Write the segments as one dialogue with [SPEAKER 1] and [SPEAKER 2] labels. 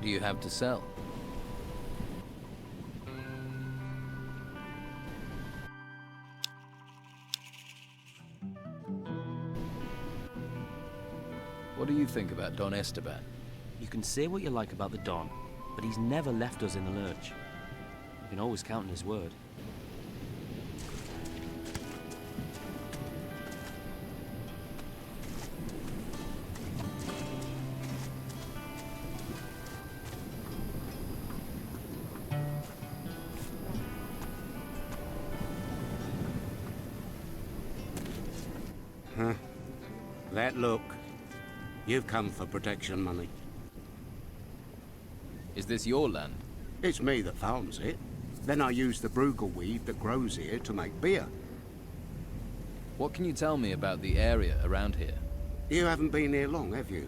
[SPEAKER 1] do you have to sell? What do you think about Don Esteban?
[SPEAKER 2] You can say what you like about the Don, but he's never left us in the lurch. You can always count on his word.
[SPEAKER 3] Huh? That look. You've come for protection money.
[SPEAKER 1] Is this your land?
[SPEAKER 3] It's me that farms it. Then I use the Bruegel weed that grows here to make beer.
[SPEAKER 1] What can you tell me about the area around here?
[SPEAKER 3] You haven't been here long, have you?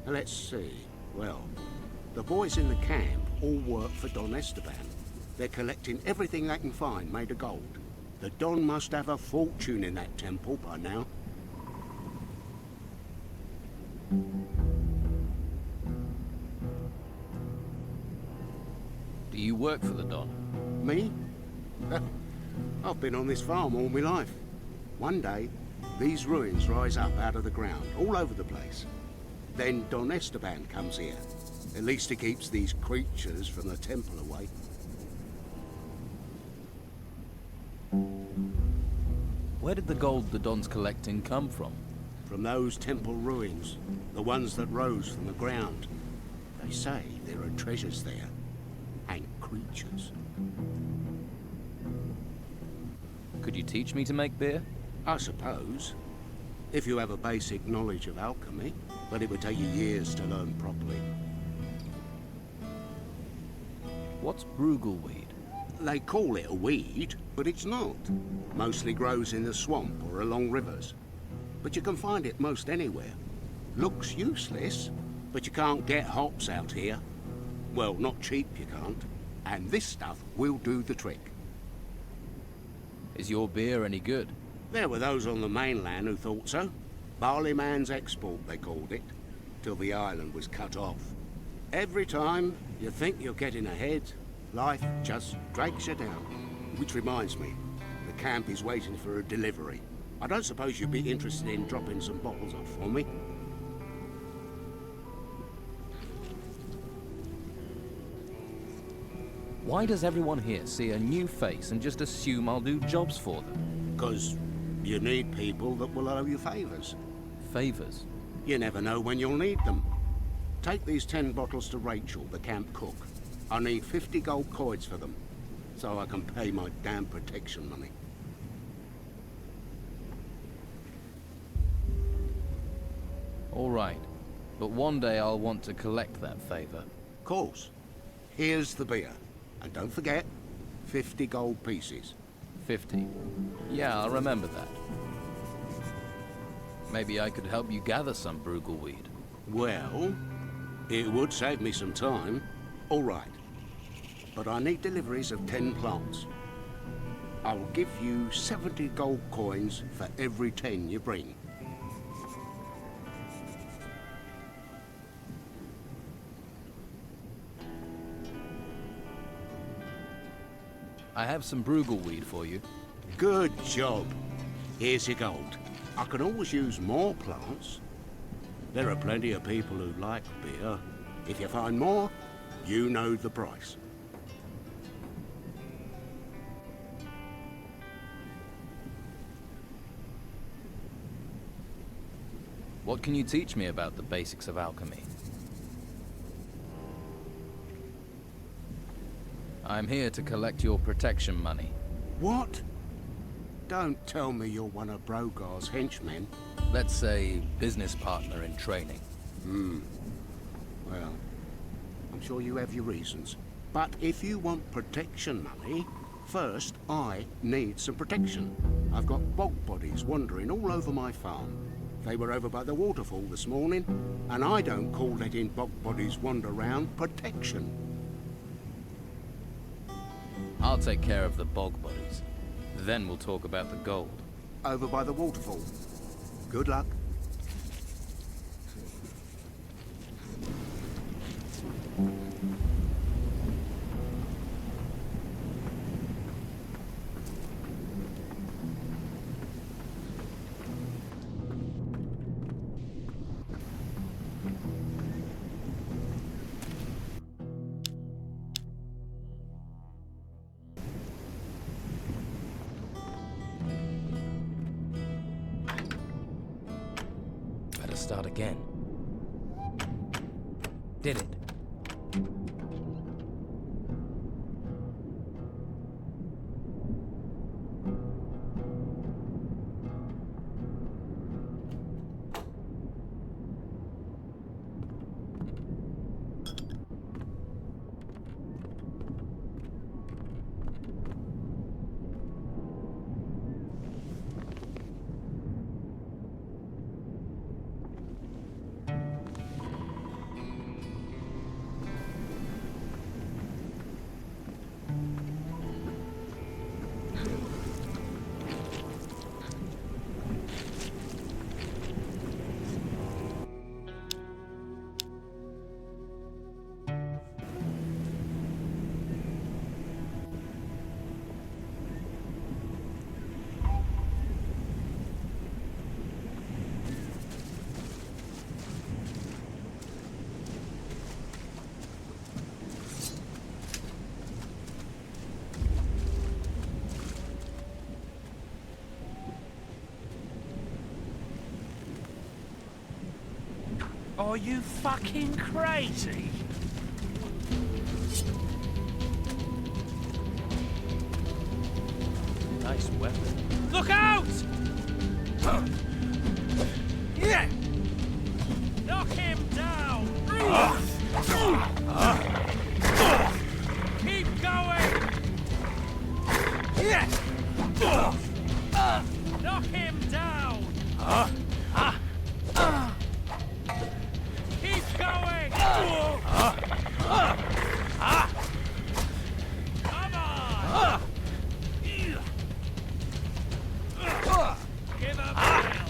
[SPEAKER 3] Let's see. Well, the boys in the camp all work for Don Esteban. They're collecting everything they can find made of gold. The Don must have a fortune in that temple by now.
[SPEAKER 1] Do you work for the Don?
[SPEAKER 3] Me? I've been on this farm all my life. One day, these ruins rise up out of the ground, all over the place. Then Don Esteban comes here. At least he keeps these creatures from the temple away.
[SPEAKER 1] Where did the gold the Don's collecting come from?
[SPEAKER 3] From those temple ruins, the ones that rose from the ground. They say there are treasures there, and creatures.
[SPEAKER 1] Could you teach me to make beer?
[SPEAKER 3] I suppose, if you have a basic knowledge of alchemy, but it would take you years to learn properly.
[SPEAKER 1] What's Bruegel weed?
[SPEAKER 3] They call it a weed, but it's not. Mostly grows in the swamp or along rivers. But you can find it most anywhere. Looks useless, but you can't get hops out here. Well, not cheap you can't. And this stuff will do the trick.
[SPEAKER 1] Is your beer any good?
[SPEAKER 3] There were those on the mainland who thought so. Barleyman's export, they called it, till the island was cut off. Every time you think you're getting ahead, life just drags you down. Which reminds me, the camp is waiting for a delivery. I don't suppose you'd be interested in dropping some bottles off for me?
[SPEAKER 1] Why does everyone here see a new face and just assume I'll do jobs for them?
[SPEAKER 3] 'Cause you need people that will owe you favors.
[SPEAKER 1] Favors?
[SPEAKER 3] You never know when you'll need them. Take these 10 bottles to Rachel, the camp cook. I need 50 gold coins for them, so I can pay my damn protection money.
[SPEAKER 1] All right, but one day I'll want to collect that favor.
[SPEAKER 3] Course. Here's the beer. And don't forget, 50 gold pieces.
[SPEAKER 1] 50. Yeah, I'll remember that. Maybe I could help you gather some Bruegel weed.
[SPEAKER 3] Well, it would save me some time. All right. But I need deliveries of 10 plants. I will give you 70 gold coins for every 10 you bring.
[SPEAKER 1] I have some Bruegel weed for you.
[SPEAKER 3] Good job. Here's your gold. I can always use more plants. There are plenty of people who like beer. If you find more, you know the price.
[SPEAKER 1] What can you teach me about the basics of alchemy? I'm here to collect your protection money.
[SPEAKER 3] What? Don't tell me you're one of Brogar's henchmen.
[SPEAKER 1] Let's say business partner in training.
[SPEAKER 3] Well, I'm sure you have your reasons. But if you want protection money, first I need some protection. I've got bog bodies wandering all over my farm. They were over by the waterfall this morning, and I don't call letting bog bodies wander around protection.
[SPEAKER 1] I'll take care of the bog bodies. Then we'll talk about the gold.
[SPEAKER 3] Over by the waterfall. Good luck.
[SPEAKER 4] start again. Did it?
[SPEAKER 5] Are you fucking crazy?
[SPEAKER 2] Nice weapon.
[SPEAKER 5] Look out! Yeah! Knock him down! Keep going! Yeah! Knock him down! Keep going! Come on! Give up now!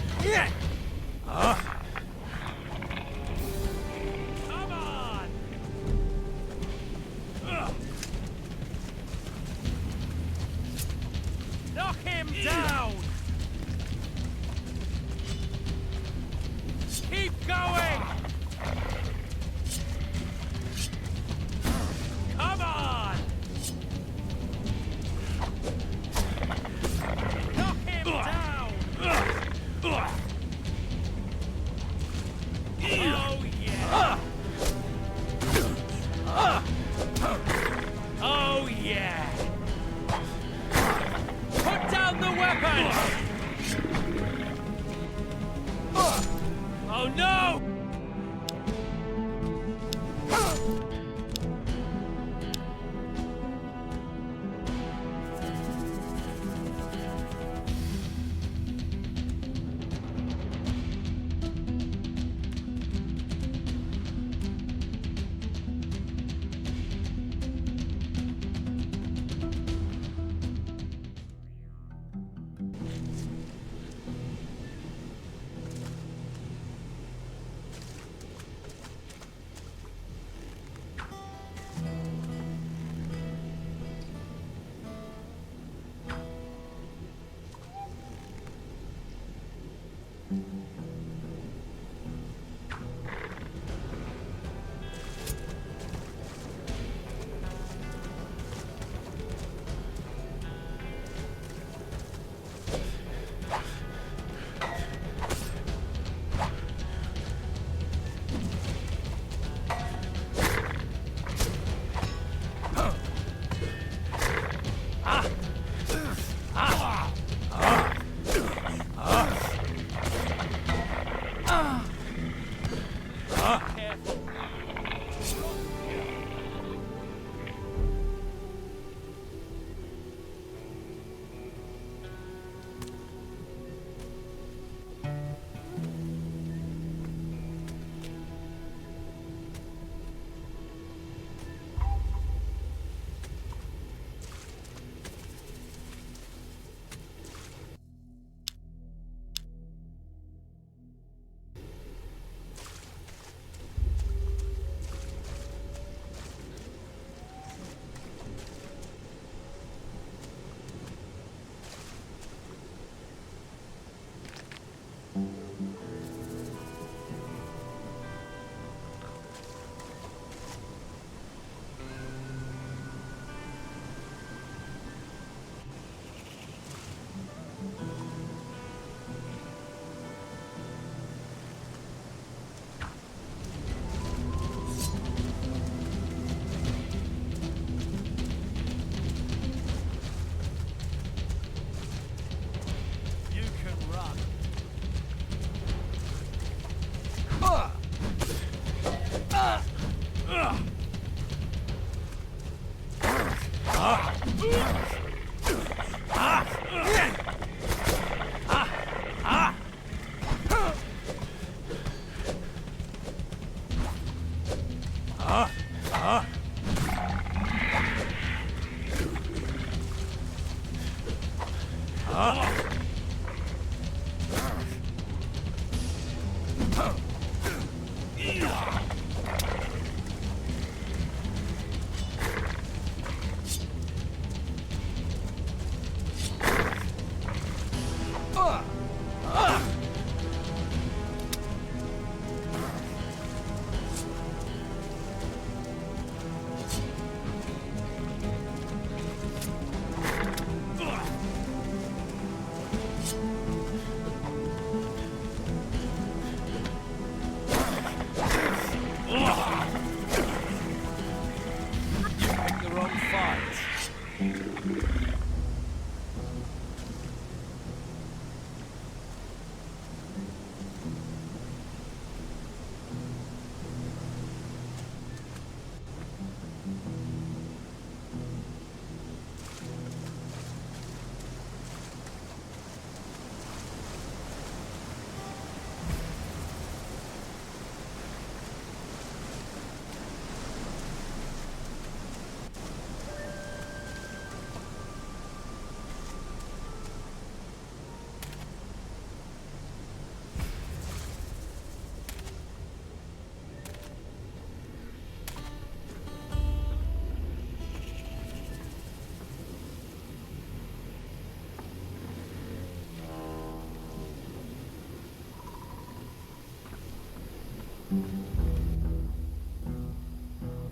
[SPEAKER 5] The wrong fight.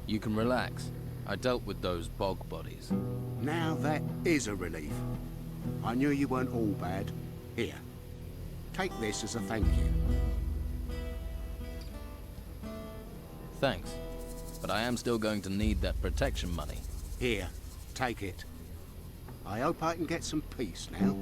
[SPEAKER 1] You can relax. I dealt with those bog bodies.
[SPEAKER 3] Now that is a relief. I knew you weren't all bad. Here, take this as a thank you.
[SPEAKER 1] Thanks. But I am still going to need that protection money.
[SPEAKER 3] Here, take it. I hope I can get some peace now.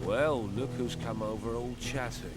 [SPEAKER 5] Well, look who's come over all chatty.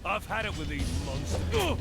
[SPEAKER 5] I've had it with these monsters.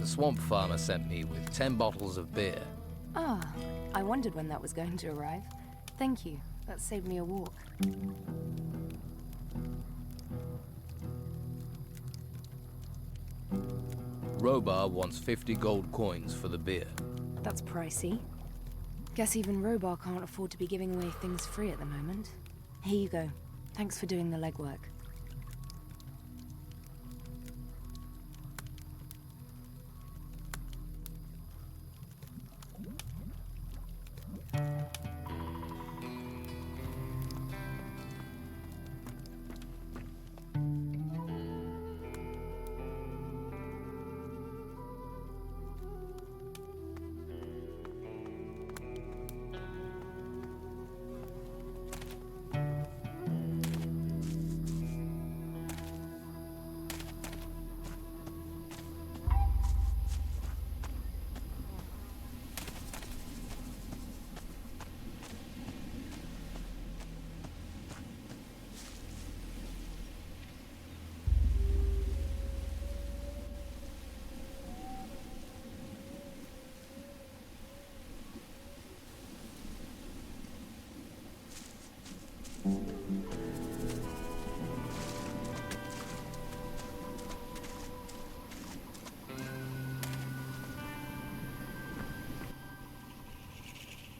[SPEAKER 1] The swamp farmer sent me with 10 bottles of beer.
[SPEAKER 4] Ah, I wondered when that was going to arrive. Thank you. That saved me a walk.
[SPEAKER 1] Robar wants 50 gold coins for the beer.
[SPEAKER 4] That's pricey. Guess even Robar can't afford to be giving away things free at the moment. Here you go. Thanks for doing the legwork.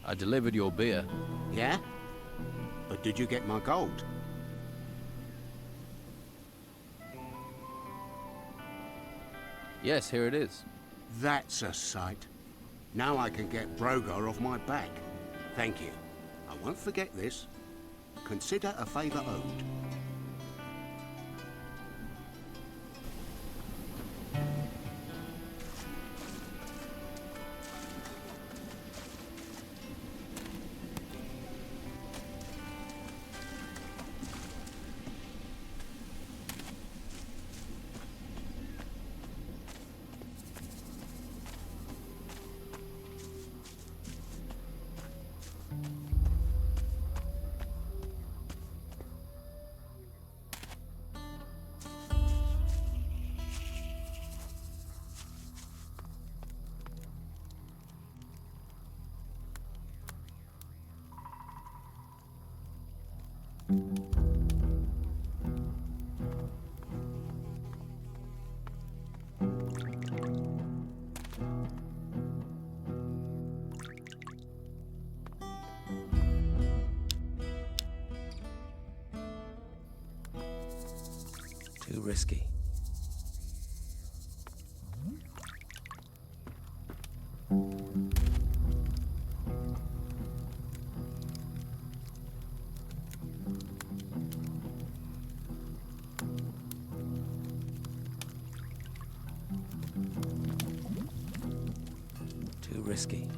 [SPEAKER 1] I delivered your beer.
[SPEAKER 3] Yeah? But did you get my gold?
[SPEAKER 1] Yes, here it is.
[SPEAKER 3] That's a sight. Now I can get Brogar off my back. Thank you. I won't forget this. Consider a favour owed.
[SPEAKER 2] Too risky. Too risky.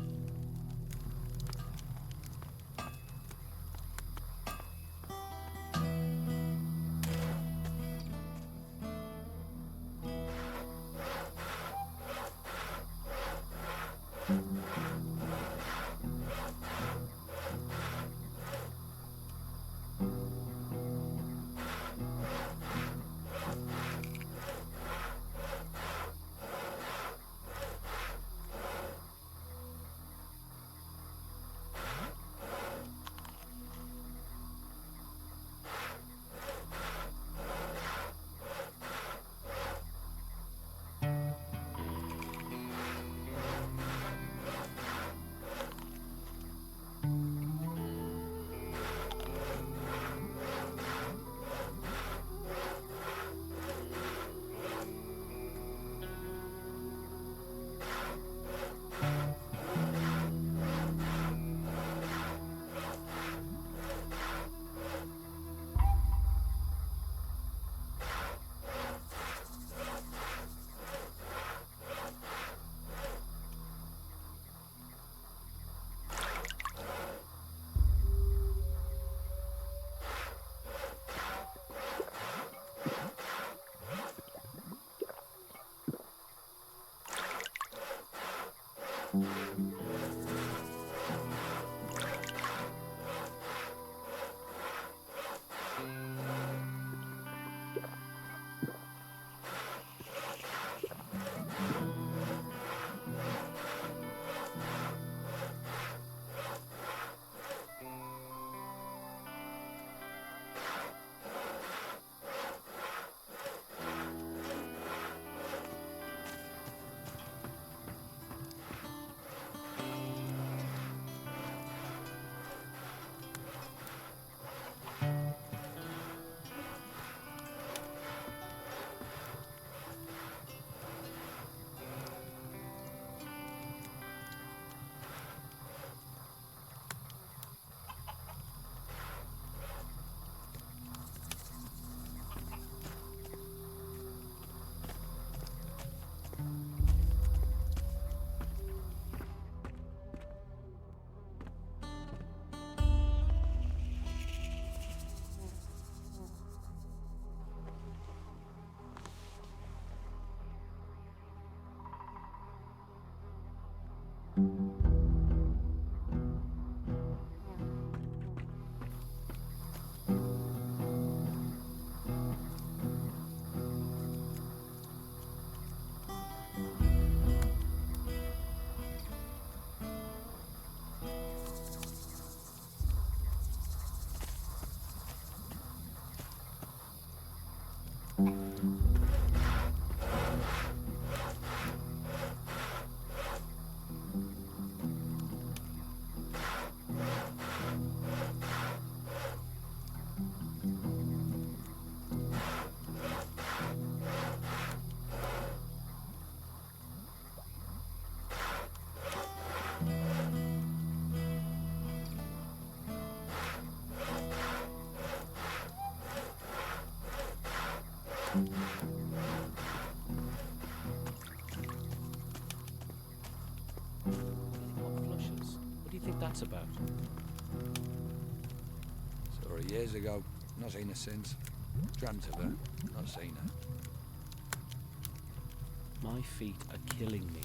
[SPEAKER 2] Hot flushes. What do you think that's about?
[SPEAKER 6] Saw her years ago. Not seen her since. Dreamt of her. Not seen her.
[SPEAKER 2] My feet are killing me.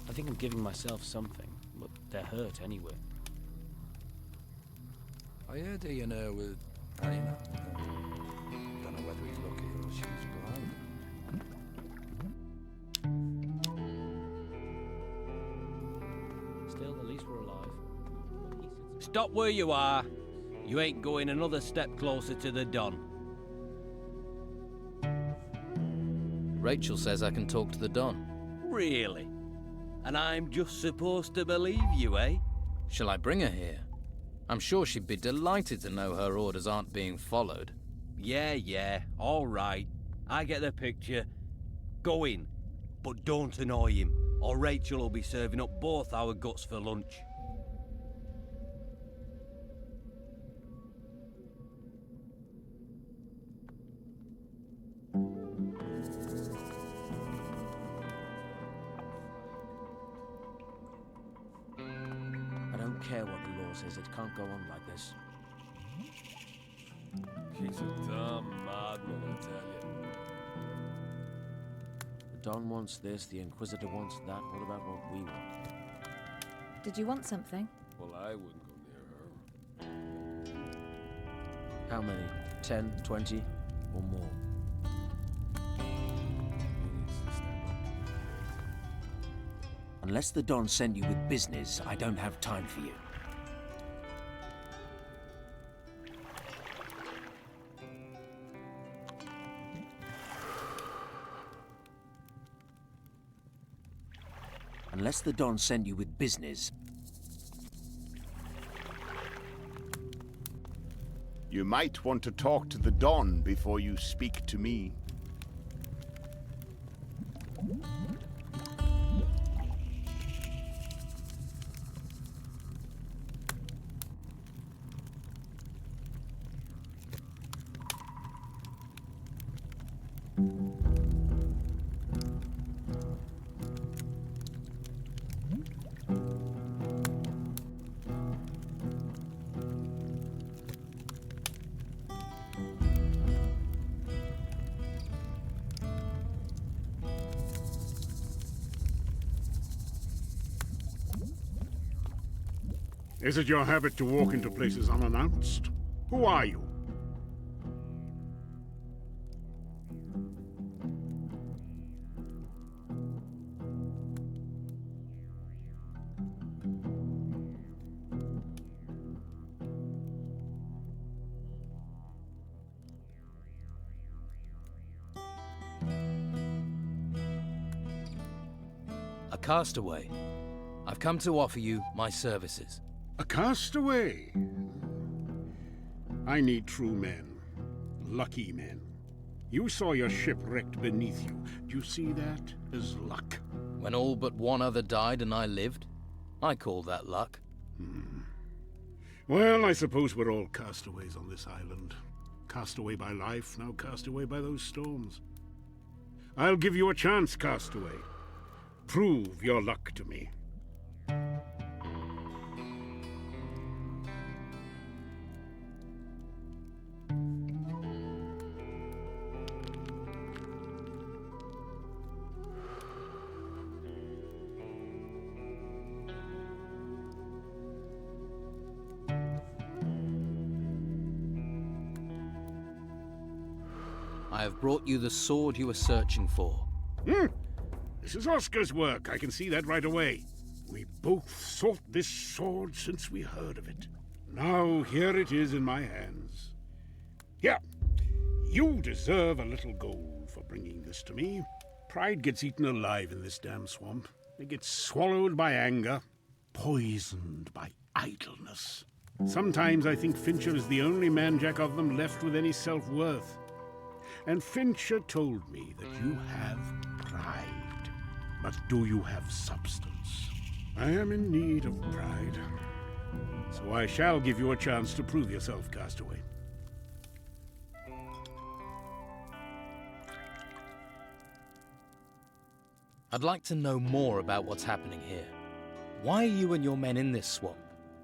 [SPEAKER 2] I think I'm giving myself something, but they're hurt anyway.
[SPEAKER 6] I heard he and her were hanging out. Don't know whether he's lucky or she's blind.
[SPEAKER 2] Still, at least we're alive.
[SPEAKER 7] Stop where you are.
[SPEAKER 2] You ain't going another step closer to the Don.
[SPEAKER 1] Rachel says I can talk to the Don.
[SPEAKER 2] Really? And I'm just supposed to believe you, eh?
[SPEAKER 1] Shall I bring her here? I'm sure she'd be delighted to know her orders aren't being followed.
[SPEAKER 2] Yeah, all right. I get the picture. Go in, but don't annoy him, or Rachel will be serving up both our guts for lunch.
[SPEAKER 7] I don't care what the law says, it can't go on like this.
[SPEAKER 5] She's a damn madman, I tell you.
[SPEAKER 7] The Don wants this, the Inquisitor wants that. What about what we want?
[SPEAKER 8] Did you want something?
[SPEAKER 5] Well, I wouldn't go near her.
[SPEAKER 7] How many? 10, 20, or more?
[SPEAKER 5] He needs to step up.
[SPEAKER 7] Unless the Don sent you with business, I don't have time for you. Unless the Don sent you with business.
[SPEAKER 9] You might want to talk to the Don before you speak to me.
[SPEAKER 10] Is it your habit to walk into places unannounced? Who are you?
[SPEAKER 1] A castaway. I've come to offer you my services.
[SPEAKER 10] A castaway? I need true men. Lucky men. You saw your ship wrecked beneath you. Do you see that as luck?
[SPEAKER 1] When all but one other died and I lived, I call that luck.
[SPEAKER 10] Well, I suppose we're all castaways on this island. Castaway by life, now castaway by those storms. I'll give you a chance, castaway. Prove your luck to me.
[SPEAKER 1] I have brought you the sword you were searching for.
[SPEAKER 10] This is Oscar's work. I can see that right away. We both sought this sword since we heard of it. Now here it is in my hands. Here. You deserve a little gold for bringing this to me. Pride gets eaten alive in this damn swamp. It gets swallowed by anger, poisoned by idleness. Sometimes I think Fincher is the only man-jack of them left with any self-worth. And Fincher told me that you have pride. But do you have substance? I am in need of pride. So I shall give you a chance to prove yourself, castaway.
[SPEAKER 1] I'd like to know more about what's happening here. Why are you and your men in this swamp?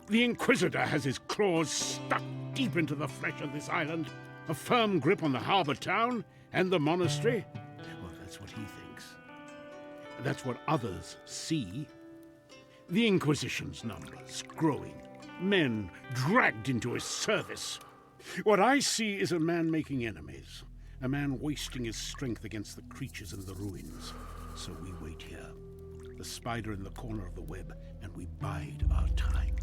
[SPEAKER 10] The Inquisitor has his claws stuck deep into the flesh of this island. A firm grip on the harbor town and the monastery. Well, that's what he thinks. That's what others see. The Inquisition's numbers growing. Men dragged into his service. What I see is a man making enemies. A man wasting his strength against the creatures in the ruins. So we wait here, the spider in the corner of the web, and we bide our time.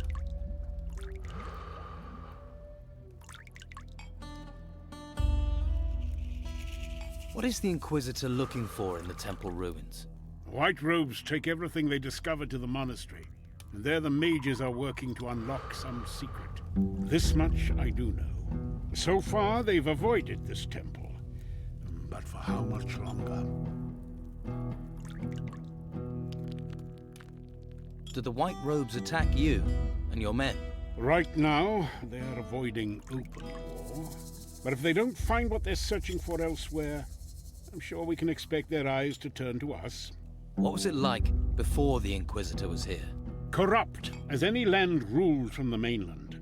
[SPEAKER 1] What is the Inquisitor looking for in the temple ruins?
[SPEAKER 10] White robes take everything they discover to the monastery, and there the mages are working to unlock some secret. This much I do know. So far, they've avoided this temple. But for how much longer?
[SPEAKER 1] Do the White Robes attack you and your men?
[SPEAKER 10] Right now, they are avoiding open war. But if they don't find what they're searching for elsewhere, I'm sure we can expect their eyes to turn to us.
[SPEAKER 1] What was it like before the Inquisitor was here?
[SPEAKER 10] Corrupt as any land ruled from the mainland.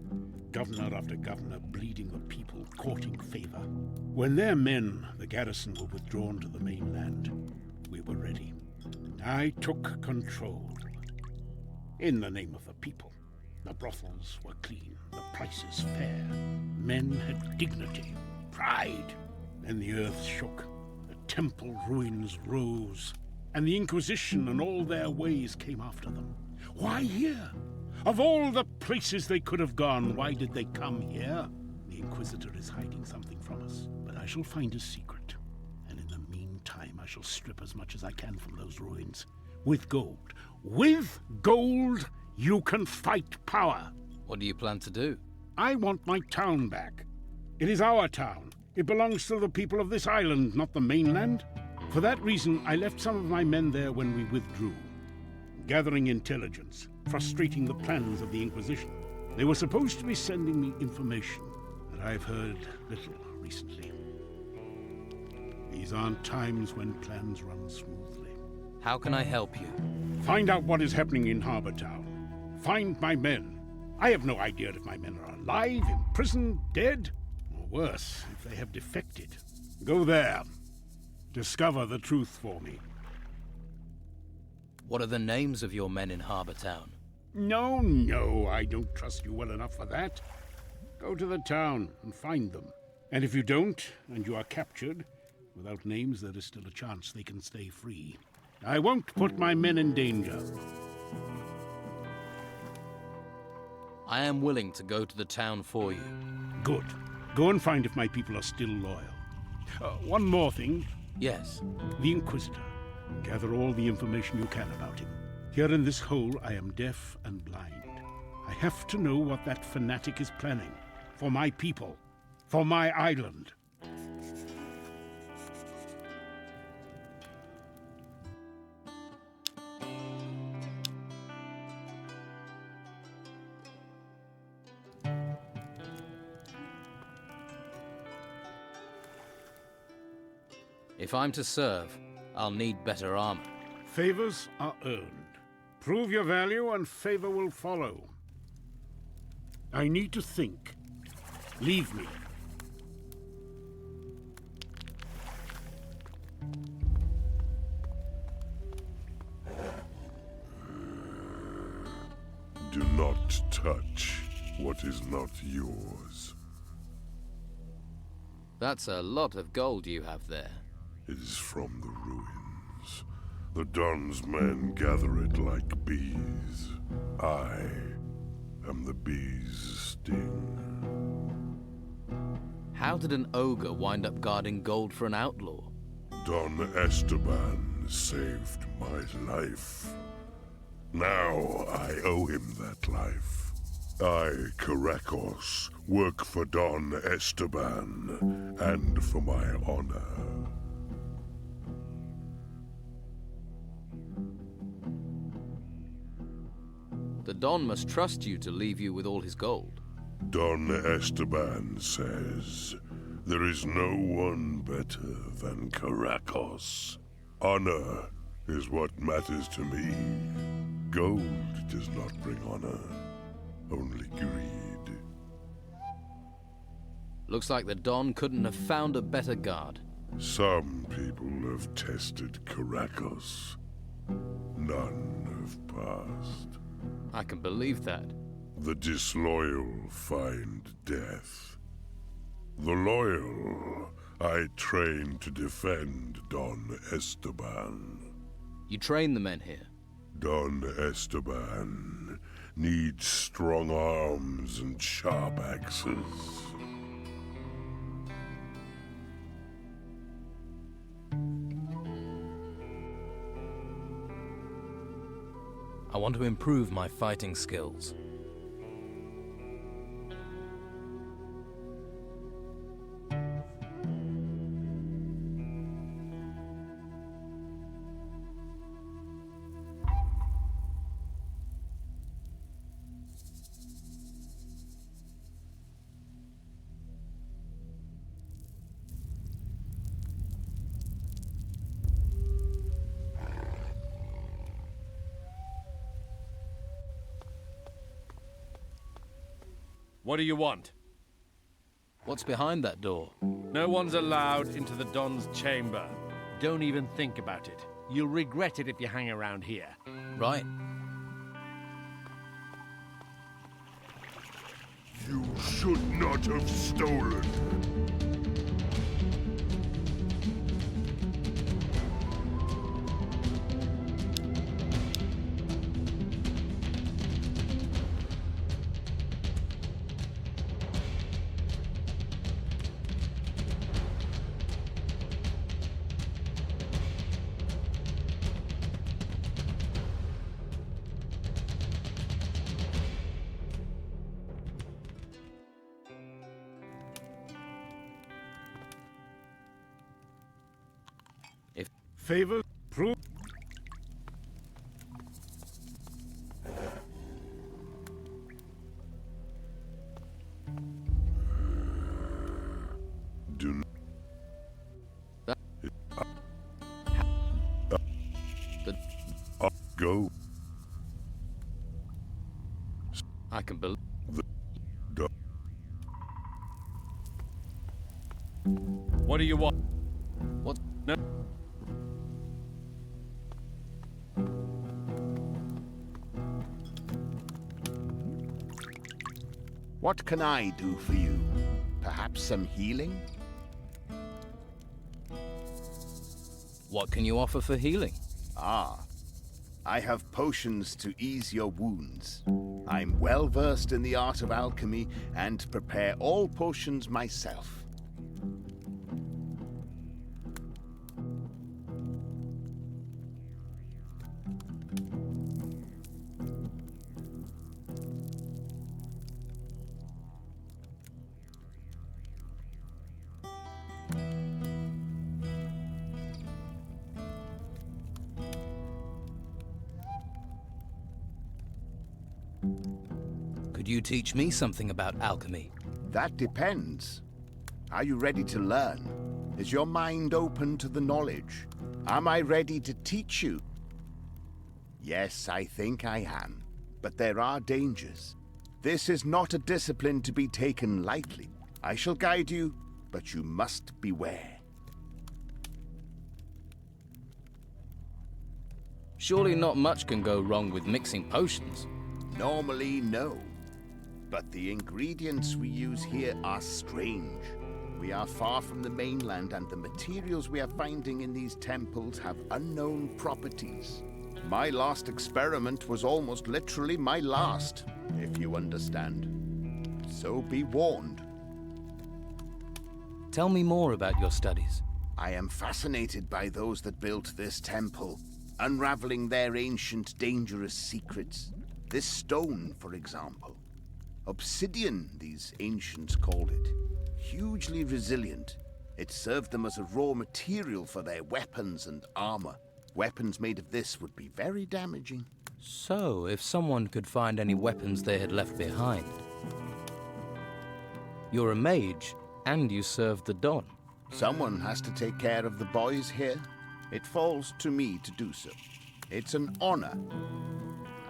[SPEAKER 10] Governor after governor bleeding the people, courting favor. When their men, the garrison, were withdrawn to the mainland, we were ready. I took control. In the name of the people. The brothels were clean, the prices fair. Men had dignity, pride. Then the earth shook, the temple ruins rose, and the Inquisition and all their ways came after them. Why here? Of all the places they could have gone, why did they come here? The Inquisitor is hiding something from us, but I shall find his secret. And in the meantime, I shall strip as much as I can from those ruins. With gold. With gold, you can fight power.
[SPEAKER 1] What do you plan to do?
[SPEAKER 10] I want my town back. It is our town. It belongs to the people of this island, not the mainland. For that reason, I left some of my men there when we withdrew, gathering intelligence, frustrating the plans of the Inquisition. They were supposed to be sending me information, but I've heard little recently. These aren't times when plans run smoothly.
[SPEAKER 1] How can I help you?
[SPEAKER 10] Find out what is happening in Harbor Town. Find my men. I have no idea if my men are alive, imprisoned, dead, or worse, if they have defected. Go there. Discover the truth for me.
[SPEAKER 1] What are the names of your men in Harbor Town?
[SPEAKER 10] No, I don't trust you well enough for that. Go to the town and find them. And if you don't, and you are captured, without names there is still a chance they can stay free. I won't put my men in danger.
[SPEAKER 1] I am willing to go to the town for you.
[SPEAKER 10] Good. Go and find if my people are still loyal. One more thing.
[SPEAKER 1] Yes.
[SPEAKER 10] The Inquisitor. Gather all the information you can about him. Here in this hole, I am deaf and blind. I have to know what that fanatic is planning. For my people. For my island.
[SPEAKER 1] If I'm to serve, I'll need better armor.
[SPEAKER 10] Favors are earned. Prove your value and favor will follow. I need to think. Leave me.
[SPEAKER 5] Do not touch what is not yours.
[SPEAKER 1] That's a lot of gold you have there.
[SPEAKER 5] It is from the ruins. The Don's men gather it like bees. I am the bee's sting.
[SPEAKER 1] How did an ogre wind up guarding gold for an outlaw?
[SPEAKER 5] Don Esteban saved my life. Now I owe him that life. I, Caracos, work for Don Esteban and for my honor.
[SPEAKER 1] The Don must trust you to leave you with all his gold.
[SPEAKER 5] Don Esteban says, there is no one better than Caracos. Honor is what matters to me. Gold does not bring honor, only greed.
[SPEAKER 1] Looks like the Don couldn't have found a better guard.
[SPEAKER 5] Some people have tested Caracos. None have passed.
[SPEAKER 1] I can believe that.
[SPEAKER 5] The disloyal find death. The loyal I train to defend Don Esteban.
[SPEAKER 1] You train the men here?
[SPEAKER 5] Don Esteban needs strong arms and sharp axes.
[SPEAKER 1] want to improve my fighting skills.
[SPEAKER 2] What do you want?
[SPEAKER 1] What's behind that door?
[SPEAKER 2] No one's allowed into the Don's chamber. Don't even think about it. You'll regret it if you hang around here.
[SPEAKER 1] Right.
[SPEAKER 5] You should not have stolen.
[SPEAKER 10] Favor? Prove?
[SPEAKER 5] Do go.
[SPEAKER 1] I can believe.
[SPEAKER 2] What do you want?
[SPEAKER 1] What?
[SPEAKER 2] No.
[SPEAKER 9] What can I do for you? Perhaps some healing?
[SPEAKER 1] What can you offer for healing?
[SPEAKER 9] Ah, I have potions to ease your wounds. I'm well versed in the art of alchemy and prepare all potions myself.
[SPEAKER 1] Could you teach me something about alchemy?
[SPEAKER 9] That depends. Are you ready to learn? Is your mind open to the knowledge? Am I ready to teach you? Yes, I think I am. But there are dangers. This is not a discipline to be taken lightly. I shall guide you, but you must beware.
[SPEAKER 1] Surely not much can go wrong with mixing potions.
[SPEAKER 9] Normally, no. But the ingredients we use here are strange. We are far from the mainland, and the materials we are finding in these temples have unknown properties. My last experiment was almost literally my last, if you understand. So be warned.
[SPEAKER 1] Tell me more about your studies.
[SPEAKER 9] I am fascinated by those that built this temple, unraveling their ancient, dangerous secrets. This stone, for example. Obsidian, these ancients called it. Hugely resilient. It served them as a raw material for their weapons and armor. Weapons made of this would be very damaging.
[SPEAKER 1] So, if someone could find any weapons they had left behind. You're a mage, and you serve the Don.
[SPEAKER 9] Someone has to take care of the boys here. It falls to me to do so. It's an honor.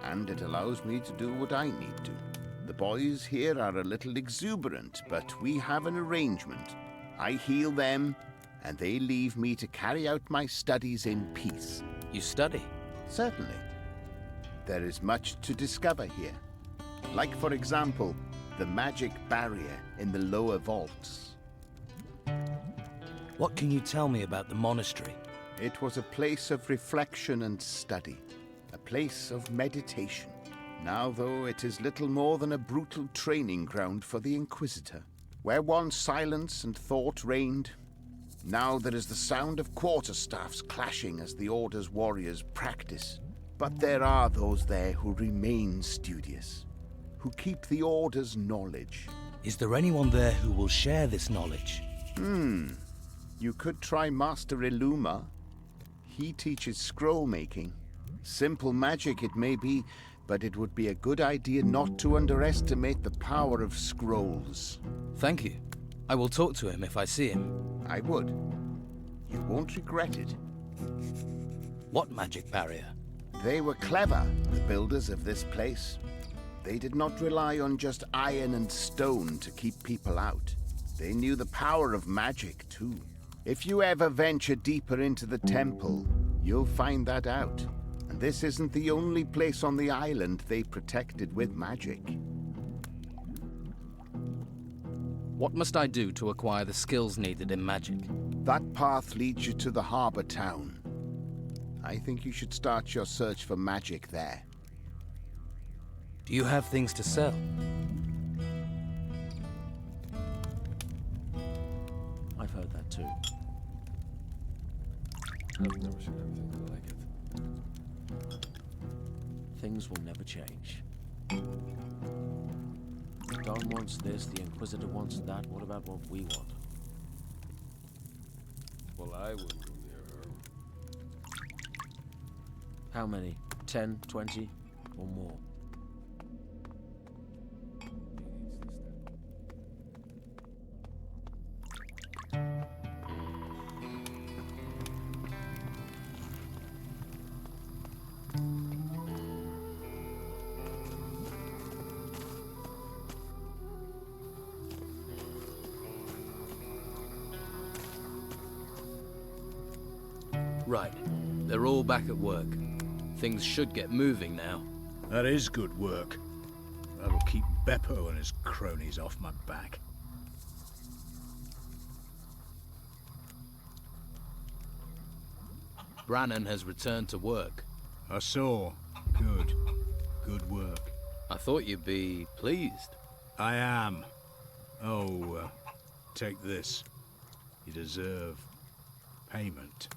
[SPEAKER 9] And it allows me to do what I need to. The boys here are a little exuberant, but we have an arrangement. I heal them, and they leave me to carry out my studies in peace.
[SPEAKER 1] You study?
[SPEAKER 9] Certainly. There is much to discover here. Like, for example, the magic barrier in the lower vaults.
[SPEAKER 1] What can you tell me about the monastery?
[SPEAKER 9] It was a place of reflection and study. A place of meditation. Now, though, it is little more than a brutal training ground for the Inquisitor. Where once silence and thought reigned, now there is the sound of quarterstaffs clashing as the Order's warriors practice. But there are those there who remain studious, who keep the Order's knowledge.
[SPEAKER 1] Is there anyone there who will share this knowledge?
[SPEAKER 9] You could try Master Illuma. He teaches scroll making. Simple magic it may be, but it would be a good idea not to underestimate the power of scrolls.
[SPEAKER 1] Thank you. I will talk to him if I see him.
[SPEAKER 9] I would. You won't regret it.
[SPEAKER 1] What magic barrier?
[SPEAKER 9] They were clever, the builders of this place. They did not rely on just iron and stone to keep people out. They knew the power of magic, too. If you ever venture deeper into the temple, you'll find that out. And this isn't the only place on the island they protected with magic.
[SPEAKER 1] What must I do to acquire the skills needed in magic?
[SPEAKER 9] That path leads you to the harbor town. I think you should start your search for magic there.
[SPEAKER 1] Do you have things to sell?
[SPEAKER 7] I've heard that too.
[SPEAKER 6] I've never seen anything like it.
[SPEAKER 7] Things will never change. Don wants this, the Inquisitor wants that. What about what we want?
[SPEAKER 6] Well, I wouldn't go near her.
[SPEAKER 7] How many? 10, 20, or more?
[SPEAKER 1] Right. They're all back at work. Things should get moving now.
[SPEAKER 11] That is good work. That'll keep Beppo and his cronies off my back.
[SPEAKER 1] Brannan has returned to work.
[SPEAKER 11] I saw. Good. Good work.
[SPEAKER 1] I thought you'd be pleased.
[SPEAKER 11] I am. Oh, take this. You deserve payment.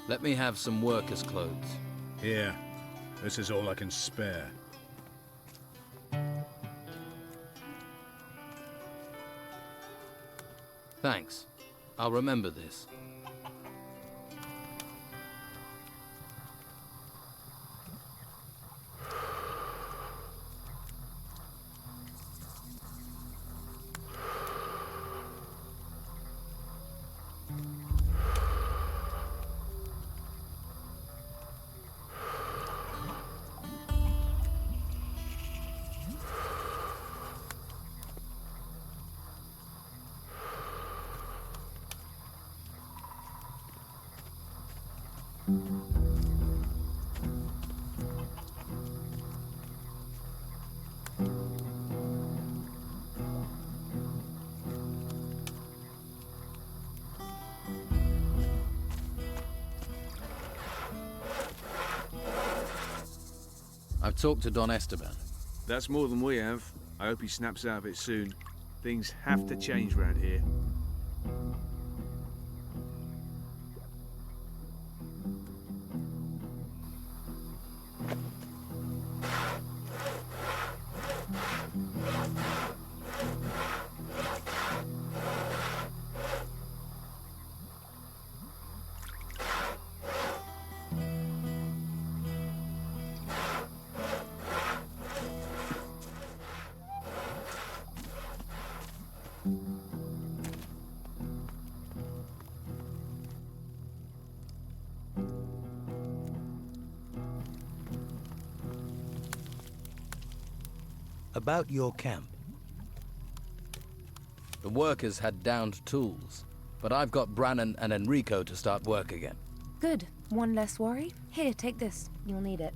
[SPEAKER 1] Let me have some workers' clothes.
[SPEAKER 11] Here. This is all I can spare.
[SPEAKER 1] Thanks. I'll remember this. I've talked to Don Esteban.
[SPEAKER 12] That's more than we have. I hope he snaps out of it soon. Things have to change round here.
[SPEAKER 1] About your camp. The workers had downed tools, but I've got Brannan and Enrico to start work again.
[SPEAKER 4] Good. One less worry. Here, take this. You'll need it.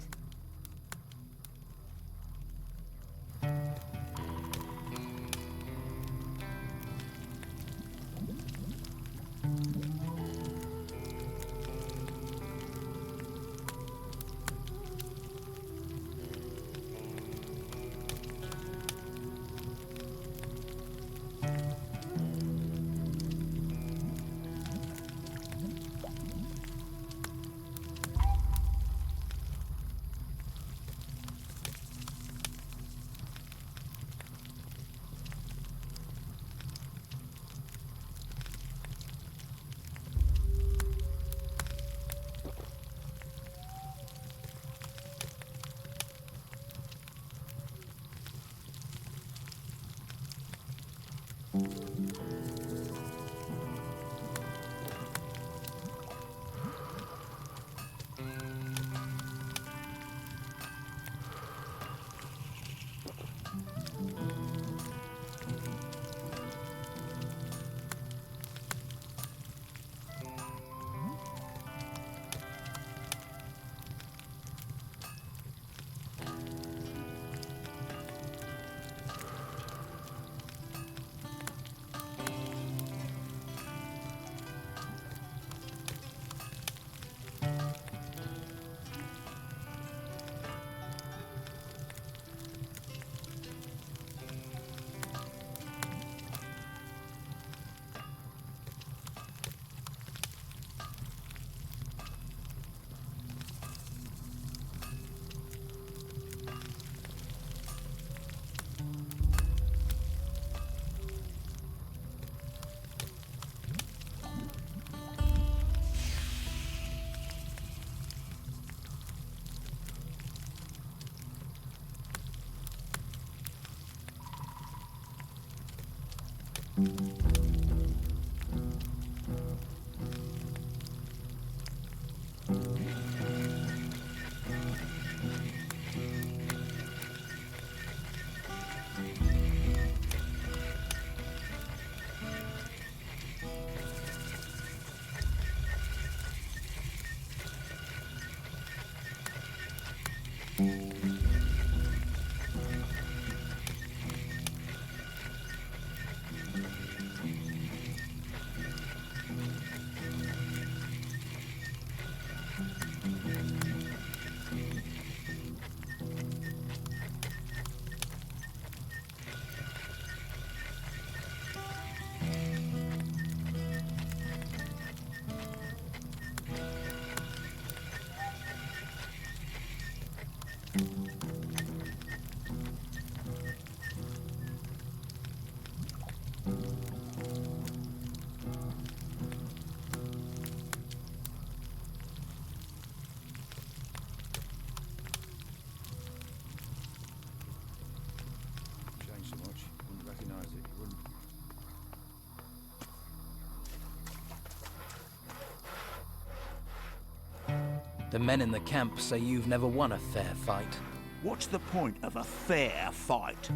[SPEAKER 1] The men in the camp say you've never won a fair fight.
[SPEAKER 13] What's the point of a fair fight?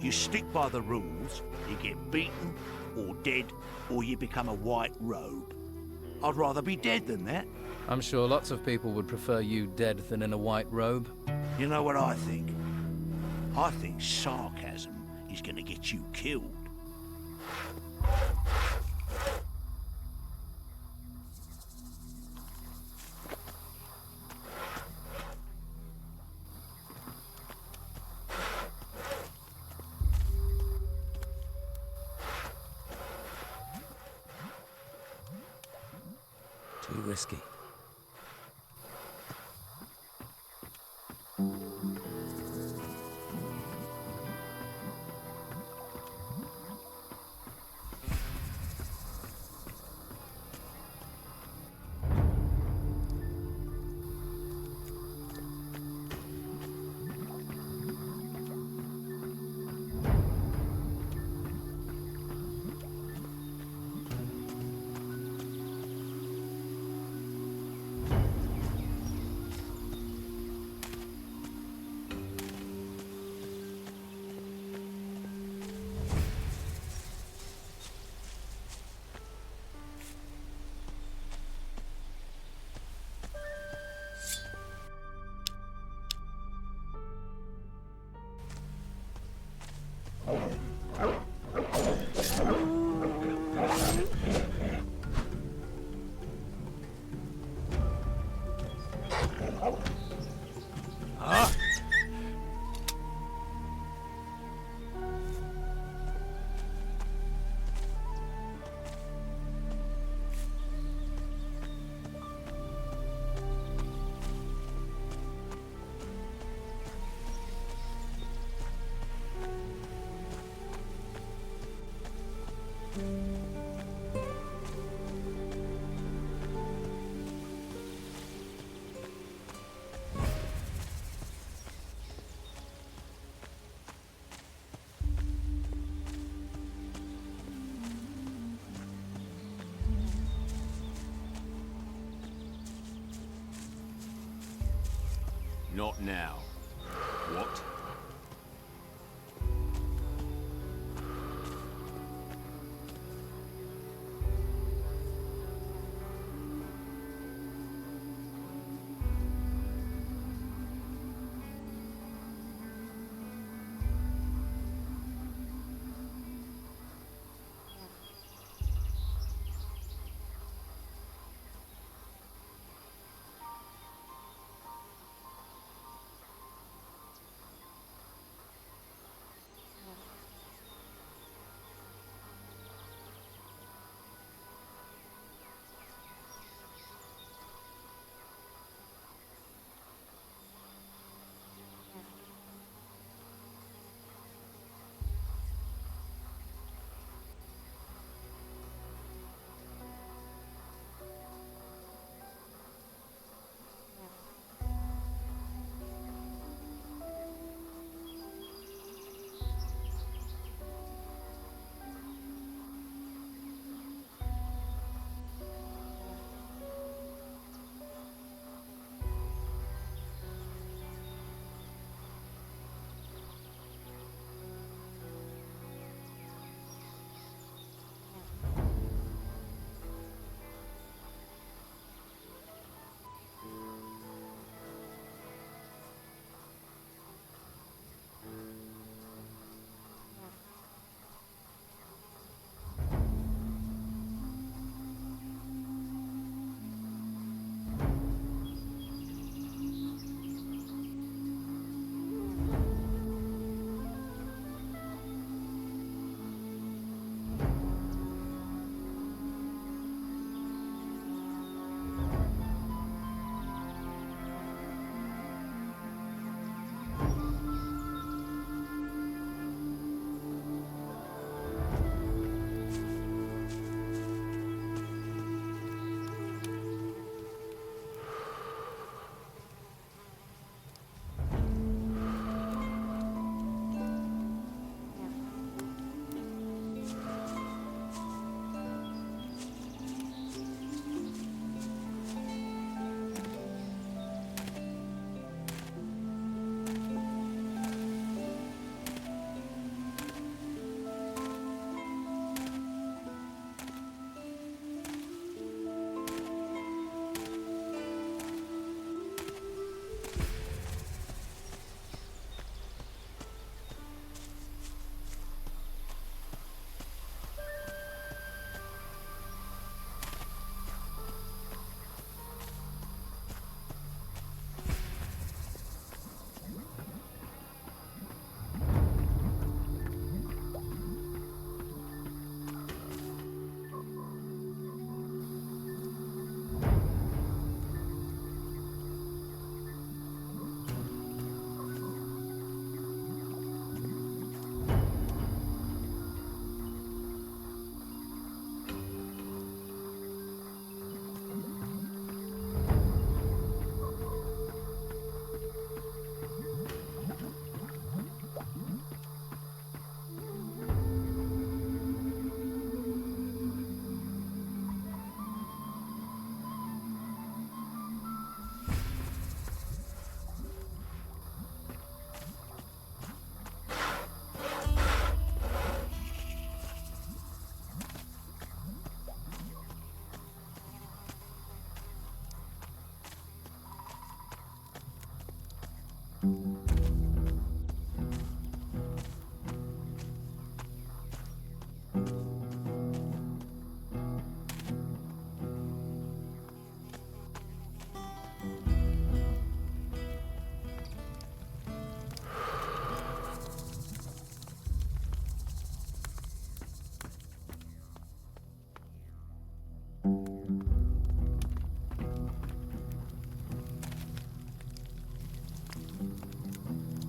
[SPEAKER 13] You stick by the rules, you get beaten, or dead, or you become a white robe. I'd rather be dead than that.
[SPEAKER 1] I'm sure lots of people would prefer you dead than in a white robe.
[SPEAKER 13] You know what I think? I think sarcasm is gonna get you killed.
[SPEAKER 1] Too risky.
[SPEAKER 2] Not now. What?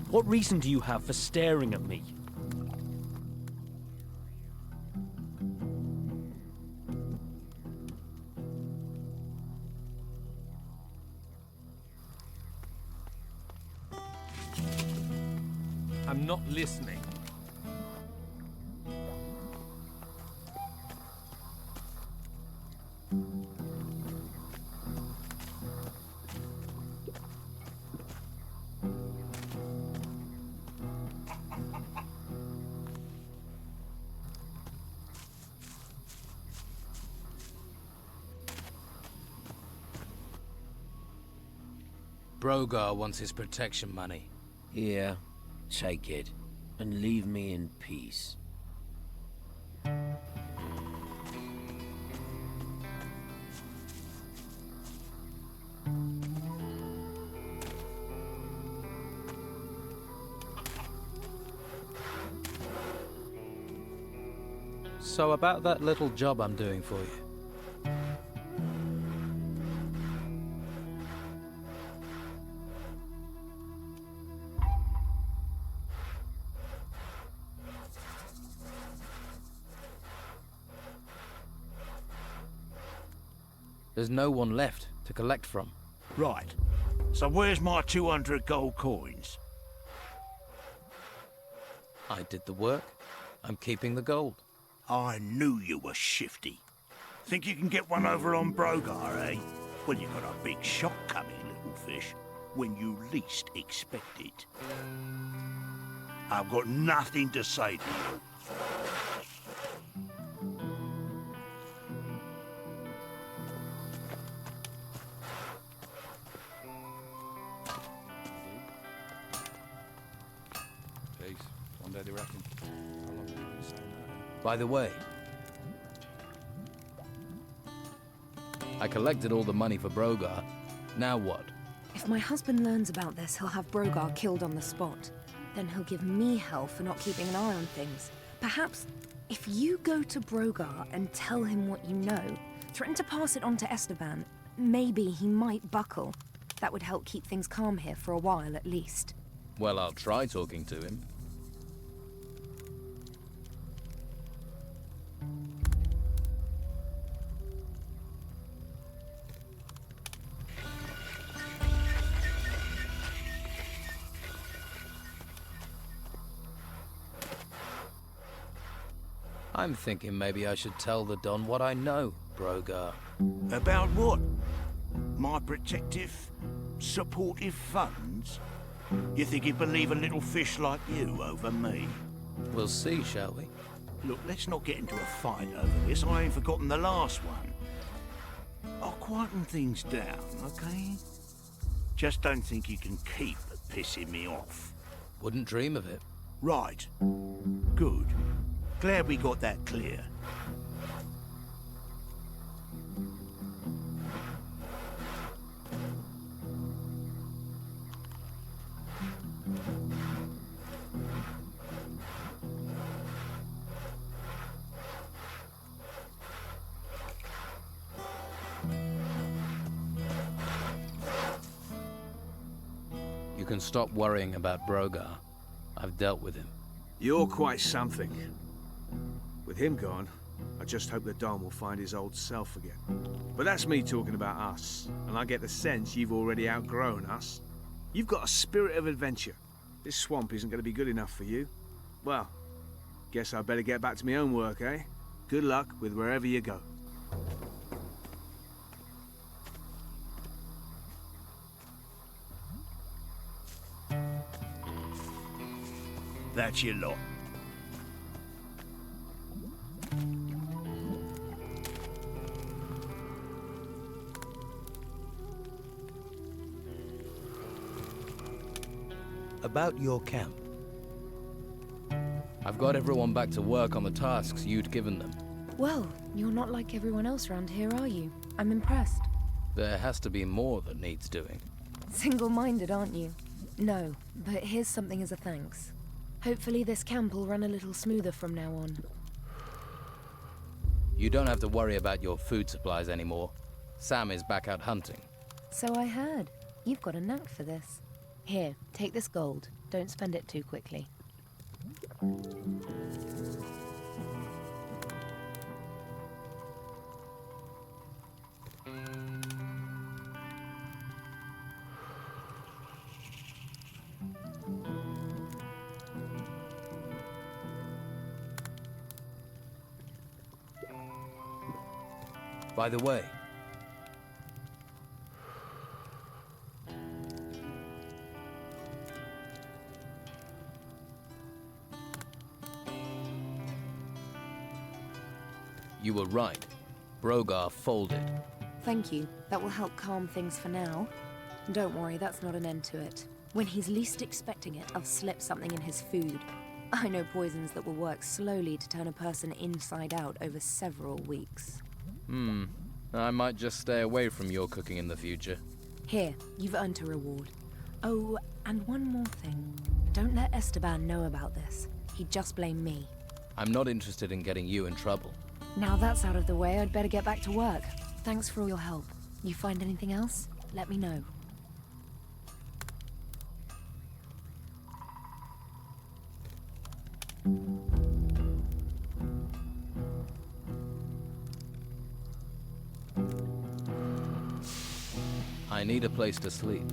[SPEAKER 14] What reason do you have for staring at me?
[SPEAKER 6] I'm not listening.
[SPEAKER 1] Brogar wants his protection money.
[SPEAKER 7] Here, take it, and leave me in peace.
[SPEAKER 1] So about that little job I'm doing for you. There's no one left to collect from.
[SPEAKER 13] Right. So where's my 200 gold coins?
[SPEAKER 1] I did the work. I'm keeping the gold.
[SPEAKER 13] I knew you were shifty. Think you can get one over on Brogar, eh? Well, you got a big shock coming, little fish, when you least expect it. I've got nothing to say to you.
[SPEAKER 6] Peace. One day, do you reckon? How long have you been saying that?
[SPEAKER 1] By the way, I collected all the money for Brogar. Now what?
[SPEAKER 4] If my husband learns about this, he'll have Brogar killed on the spot. Then he'll give me hell for not keeping an eye on things. Perhaps, if you go to Brogar and tell him what you know, threaten to pass it on to Esteban, maybe he might buckle. That would help keep things calm here for a while, at least.
[SPEAKER 1] Well, I'll try talking to him. I'm thinking maybe I should tell the Don what I know, Brogar.
[SPEAKER 13] About what? My protective, supportive funds? You think he'd believe a little fish like you over me?
[SPEAKER 1] We'll see, shall we?
[SPEAKER 13] Look, let's not get into a fight over this. I ain't forgotten the last one. I'll quieten things down, okay? Just don't think you can keep pissing me off.
[SPEAKER 1] Wouldn't dream of it.
[SPEAKER 13] Right. Good. Glad we got that clear.
[SPEAKER 1] You can stop worrying about Brogar. I've dealt with him.
[SPEAKER 12] You're quite something. With him gone, I just hope the Don will find his old self again. But that's me talking about us, and I get the sense you've already outgrown us. You've got a spirit of adventure. This swamp isn't going to be good enough for you. Well, guess I better get back to my own work, eh? Good luck with wherever you go.
[SPEAKER 13] That's your lot.
[SPEAKER 1] About your camp. I've got everyone back to work on the tasks you'd given them.
[SPEAKER 4] Well, you're not like everyone else around here, are you? I'm impressed.
[SPEAKER 1] There has to be more that needs doing.
[SPEAKER 4] Single-minded, aren't you? No, but here's something as a thanks. Hopefully this camp will run a little smoother from now on.
[SPEAKER 1] You don't have to worry about your food supplies anymore. Sam is back out hunting.
[SPEAKER 4] So I heard. You've got a knack for this. Here, take this gold. Don't spend it too quickly.
[SPEAKER 1] By the way, you were right. Brogar folded.
[SPEAKER 4] Thank you. That will help calm things for now. Don't worry, that's not an end to it. When he's least expecting it, I'll slip something in his food. I know poisons that will work slowly to turn a person inside out over several weeks.
[SPEAKER 1] I might just stay away from your cooking in the future.
[SPEAKER 4] Here, you've earned a reward. Oh, and one more thing. Don't let Esteban know about this. He'd just blame me.
[SPEAKER 1] I'm not interested in getting you in trouble.
[SPEAKER 4] Now that's out of the way, I'd better get back to work. Thanks for all your help. You find anything else? Let me know.
[SPEAKER 1] I need a place to sleep.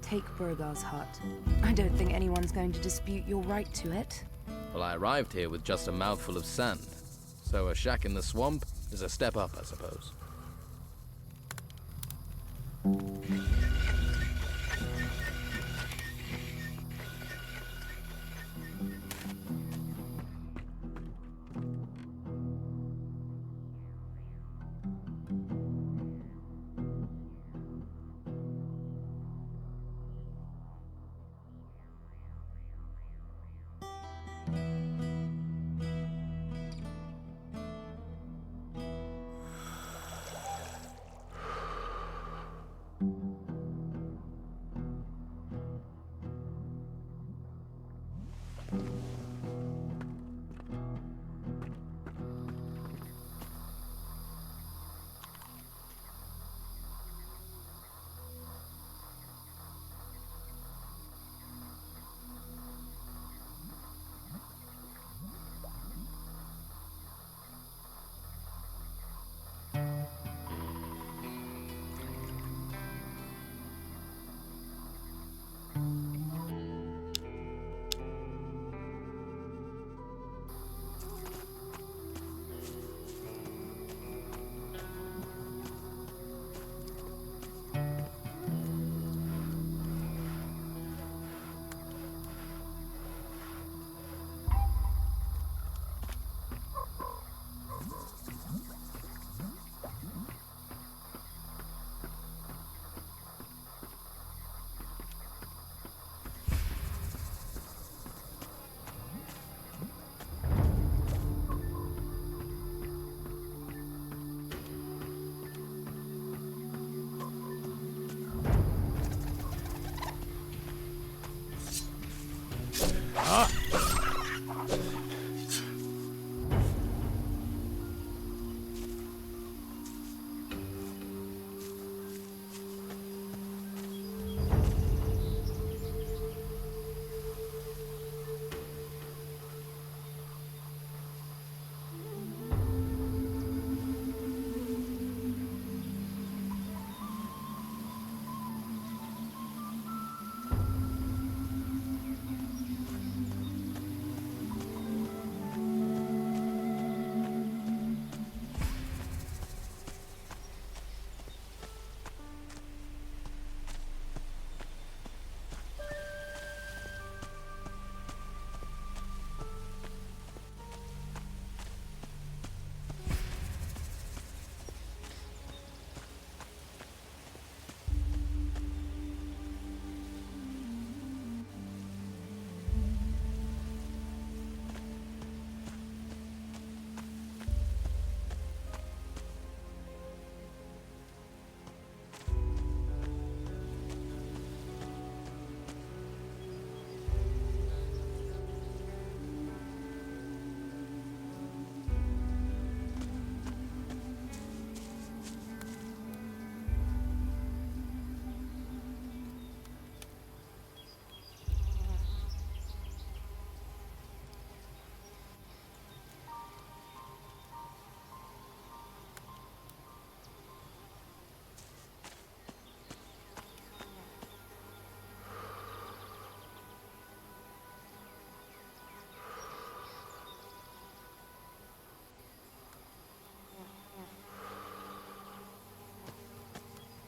[SPEAKER 4] Take Brogar's hut. I don't think anyone's going to dispute your right to it.
[SPEAKER 1] Well, I arrived here with just a mouthful of sand, so a shack in the swamp is a step up, I suppose.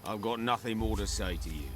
[SPEAKER 15] I've got nothing more to say to you.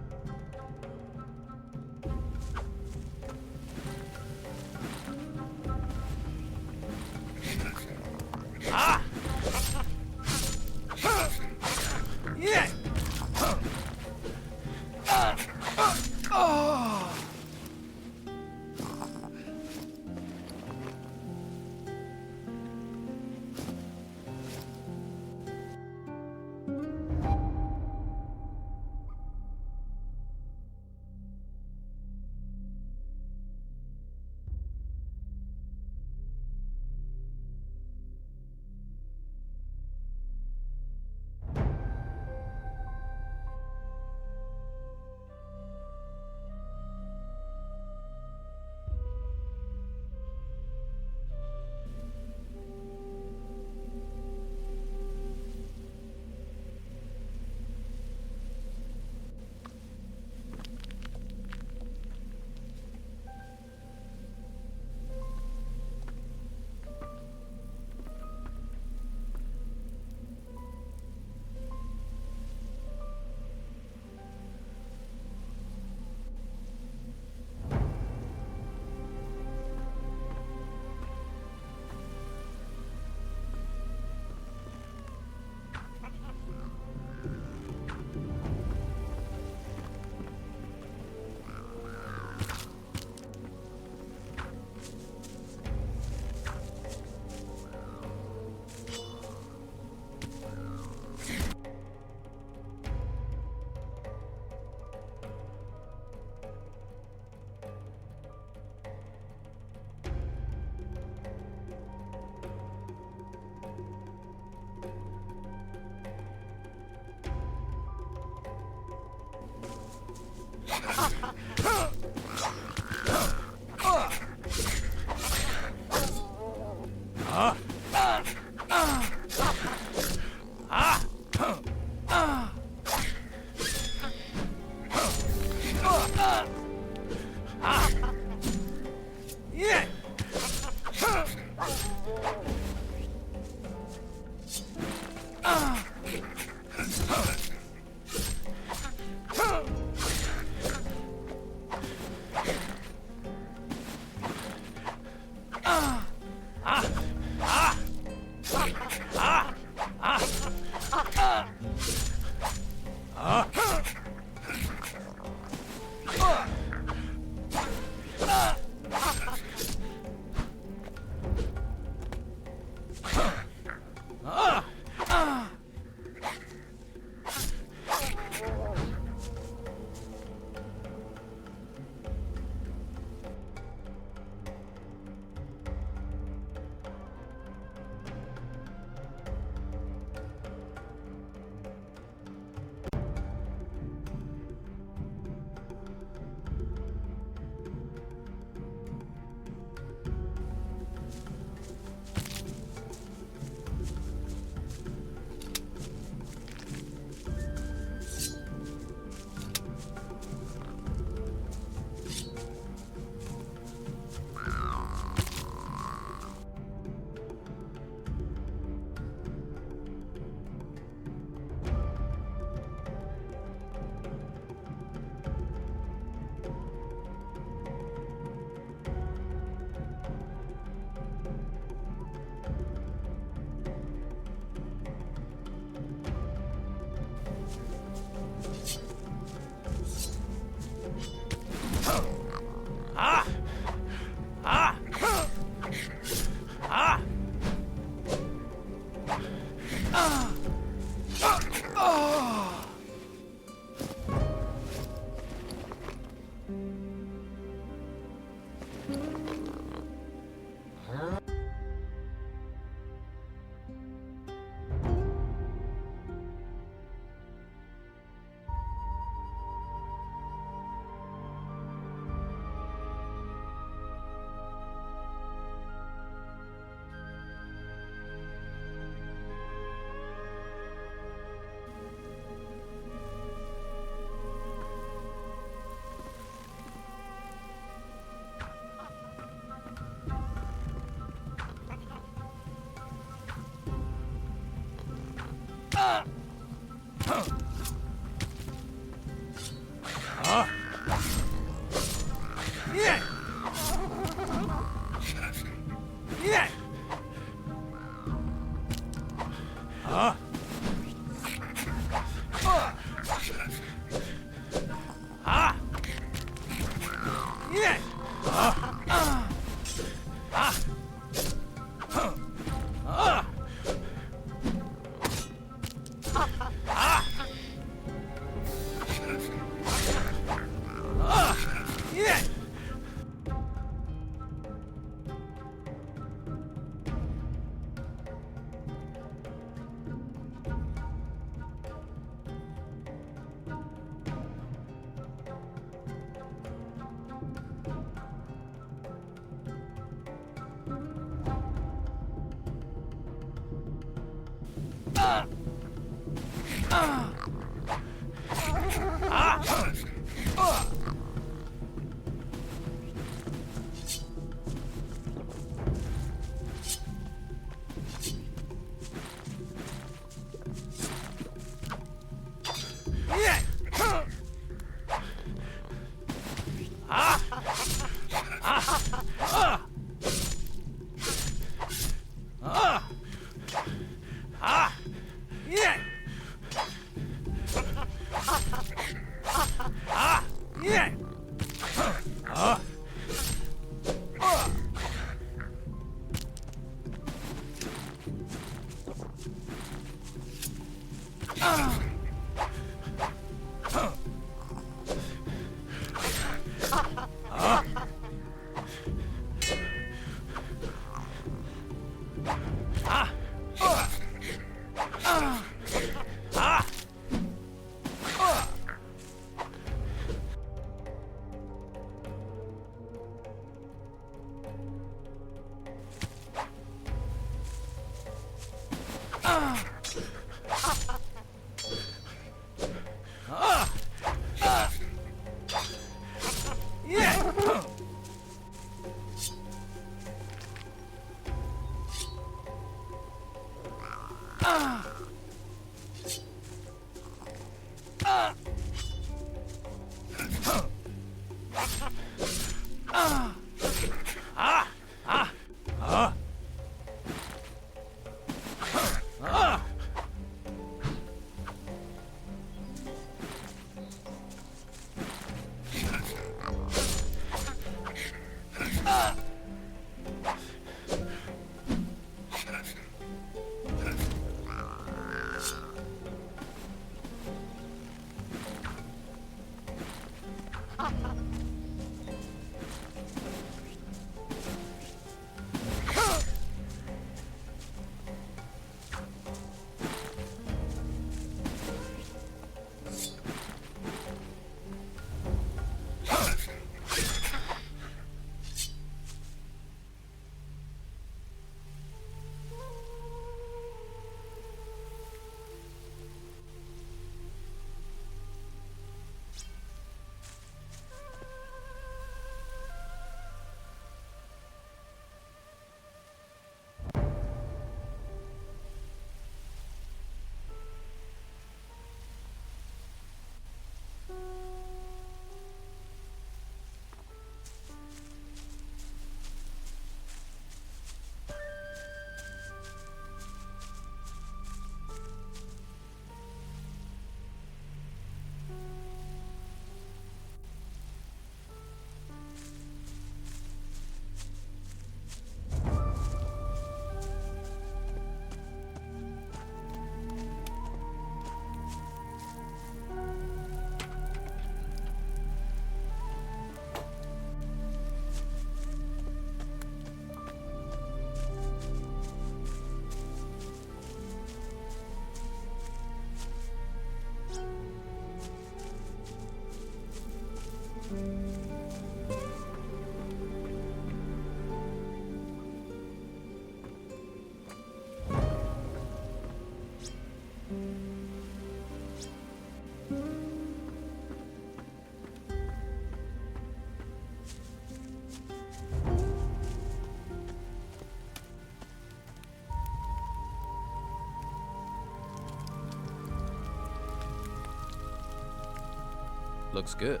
[SPEAKER 1] Looks good.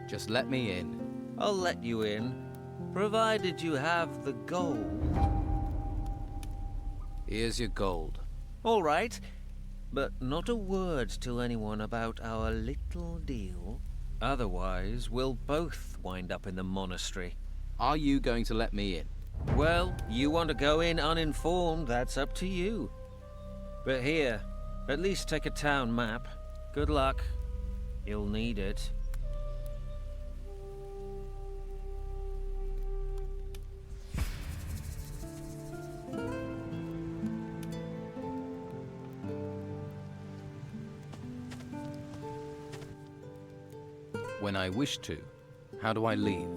[SPEAKER 1] Just let me in.
[SPEAKER 7] I'll let you in, provided you have the gold.
[SPEAKER 1] Here's your gold.
[SPEAKER 7] All right, but not a word to anyone about our little deal. Otherwise, we'll both wind up in the monastery.
[SPEAKER 1] Are you going to let me in?
[SPEAKER 7] Well, you want to go in uninformed, that's up to you. But here, at least take a town map. Good luck. You'll need it.
[SPEAKER 1] When I wish to. How do I leave?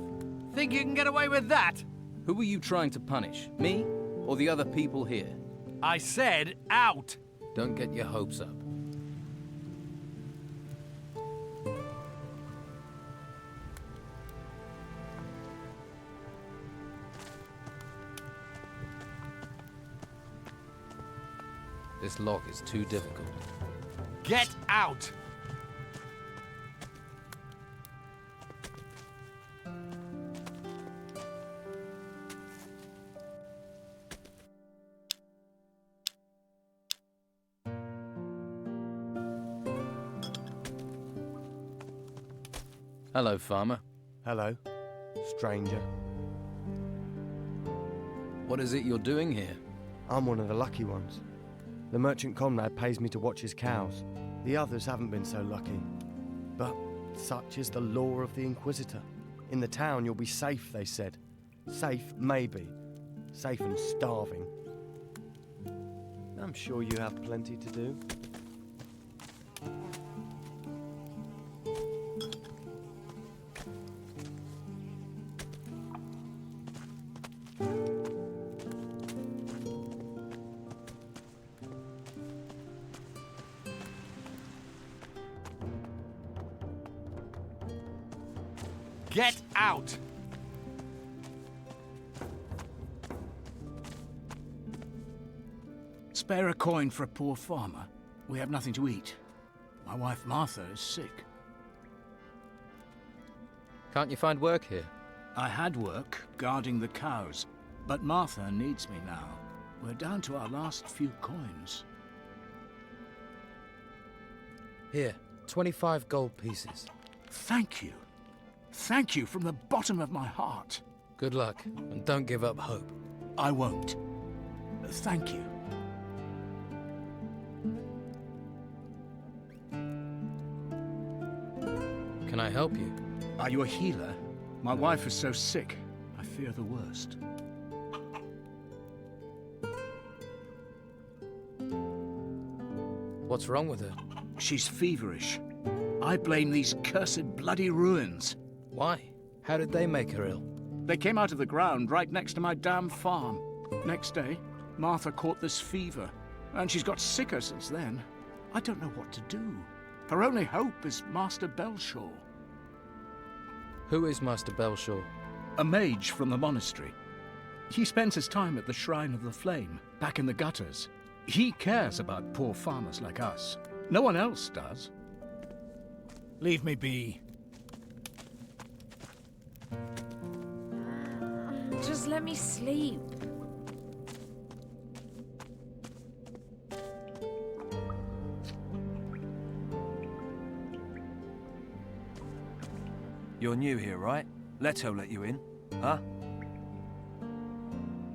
[SPEAKER 6] Think you can get away with that?
[SPEAKER 1] Who are you trying to punish? Me? Or the other people here?
[SPEAKER 6] I said out!
[SPEAKER 1] Don't get your hopes up. This lock is too difficult.
[SPEAKER 6] Get out!
[SPEAKER 1] Hello, farmer.
[SPEAKER 16] Hello, stranger.
[SPEAKER 1] What is it you're doing here?
[SPEAKER 16] I'm one of the lucky ones. The merchant Conrad pays me to watch his cows. The others haven't been so lucky. But such is the law of the Inquisitor. In the town you'll be safe, they said. Safe, maybe. Safe and starving. I'm sure you have plenty to do.
[SPEAKER 12] Get out!
[SPEAKER 11] Spare a coin for a poor farmer. We have nothing to eat. My wife Martha is sick.
[SPEAKER 1] Can't you find work here?
[SPEAKER 11] I had work guarding the cows, but Martha needs me now. We're down to our last few coins.
[SPEAKER 1] Here, 25 gold pieces.
[SPEAKER 11] Thank you. Thank you from the bottom of my heart.
[SPEAKER 1] Good luck, and don't give up hope.
[SPEAKER 11] I won't. Thank you.
[SPEAKER 1] Can I help you?
[SPEAKER 11] Are you a healer? My wife is so sick. I fear the worst.
[SPEAKER 1] What's wrong with her?
[SPEAKER 11] She's feverish. I blame these cursed bloody ruins.
[SPEAKER 1] Why? How did they make her ill?
[SPEAKER 11] They came out of the ground right next to my damn farm. Next day, Martha caught this fever, and she's got sicker since then. I don't know what to do. Her only hope is Master Belshaw.
[SPEAKER 1] Who is Master Belshaw?
[SPEAKER 11] A mage from the monastery. He spends his time at the Shrine of the Flame, back in the gutters. He cares about poor farmers like us. No one else does.
[SPEAKER 6] Leave me be.
[SPEAKER 8] Just let me sleep.
[SPEAKER 12] You're new here, right? Leto let you in, huh?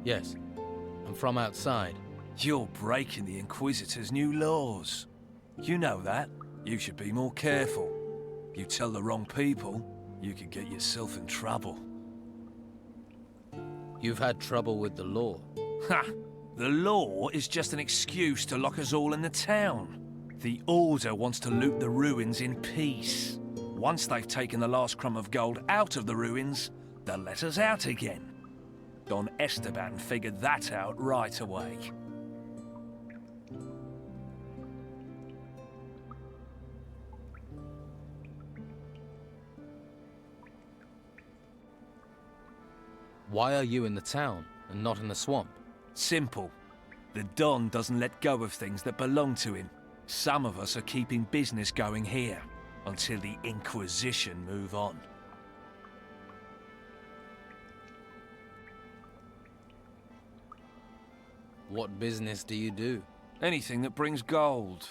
[SPEAKER 1] Yes. I'm from outside.
[SPEAKER 12] You're breaking the Inquisitor's new laws. You know that. You should be more careful. You tell the wrong people, you could get yourself in trouble.
[SPEAKER 1] You've had trouble with the law.
[SPEAKER 12] Ha! The law is just an excuse to lock us all in the town. The Order wants to loot the ruins in peace. Once they've taken the last crumb of gold out of the ruins, they'll let us out again. Don Esteban figured that out right away.
[SPEAKER 1] Why are you in the town and not in the swamp?
[SPEAKER 12] Simple. The Don doesn't let go of things that belong to him. Some of us are keeping business going here until the Inquisition move on.
[SPEAKER 1] What business do you do?
[SPEAKER 12] Anything that brings gold.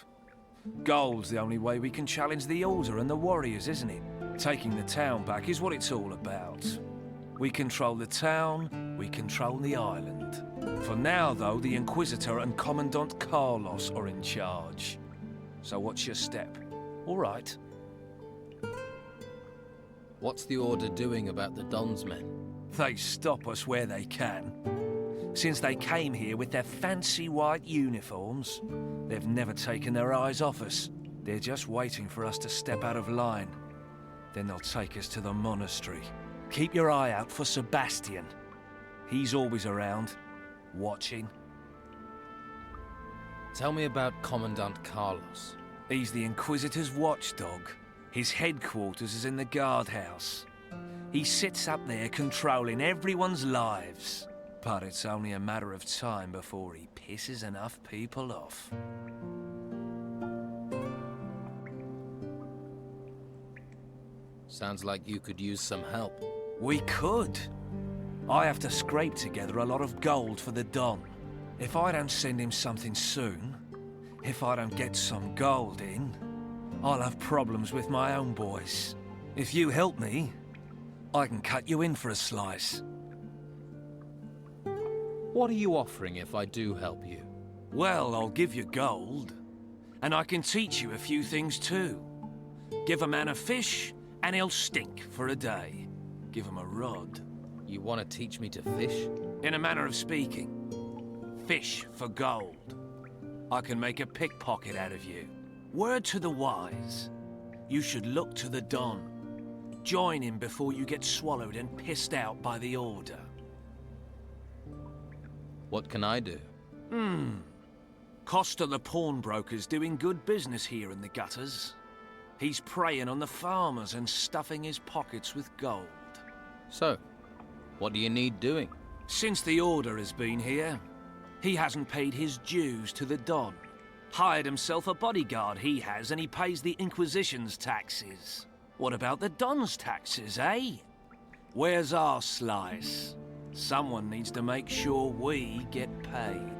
[SPEAKER 12] Gold's the only way we can challenge the Order and the warriors, isn't it? Taking the town back is what it's all about. We control the town, we control the island. For now, though, the Inquisitor and Commandant Carlos are in charge. So what's your step? All right.
[SPEAKER 1] What's the Order doing about the Don's men?
[SPEAKER 12] They stop us where they can. Since they came here with their fancy white uniforms, they've never taken their eyes off us. They're just waiting for us to step out of line. Then they'll take us to the monastery. Keep your eye out for Sebastian. He's always around, watching.
[SPEAKER 1] Tell me about Commandant Carlos.
[SPEAKER 12] He's the Inquisitor's watchdog. His headquarters is in the guardhouse. He sits up there controlling everyone's lives. But it's only a matter of time before he pisses enough people off.
[SPEAKER 1] Sounds like you could use some help.
[SPEAKER 12] We could. I have to scrape together a lot of gold for the Don. If I don't send him something soon, if I don't get some gold in, I'll have problems with my own boys.
[SPEAKER 17] If you help me, I can cut you in for a slice.
[SPEAKER 1] What are you offering if I do help you?
[SPEAKER 17] Well, I'll give you gold, and I can teach you a few things too. Give a man a fish, and he'll stink for a day. Give him a rod.
[SPEAKER 1] You want to teach me to fish?
[SPEAKER 17] In a manner of speaking. Fish for gold. I can make a pickpocket out of you. Word to the wise. You should look to the Don. Join him before you get swallowed and pissed out by the Order.
[SPEAKER 1] What can I do?
[SPEAKER 17] Costa the pawnbroker's doing good business here in the gutters. He's preying on the farmers and stuffing his pockets with gold.
[SPEAKER 1] So, what do you need doing?
[SPEAKER 17] Since the Order has been here, he hasn't paid his dues to the Don. Hired himself a bodyguard, he has, and he pays the Inquisition's taxes. What about the Don's taxes, eh? Where's our slice? Someone needs to make sure we get paid.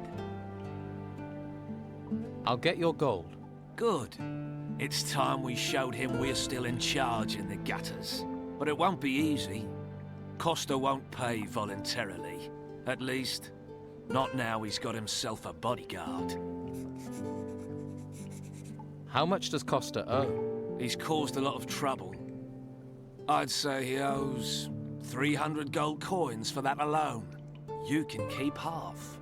[SPEAKER 1] I'll get your gold.
[SPEAKER 17] Good. It's time we showed him we're still in charge in the gutters. But it won't be easy. Costa won't pay voluntarily. At least, not now he's got himself a bodyguard.
[SPEAKER 1] How much does Costa owe?
[SPEAKER 17] He's caused a lot of trouble. I'd say he owes 300 gold coins for that alone. You can keep half.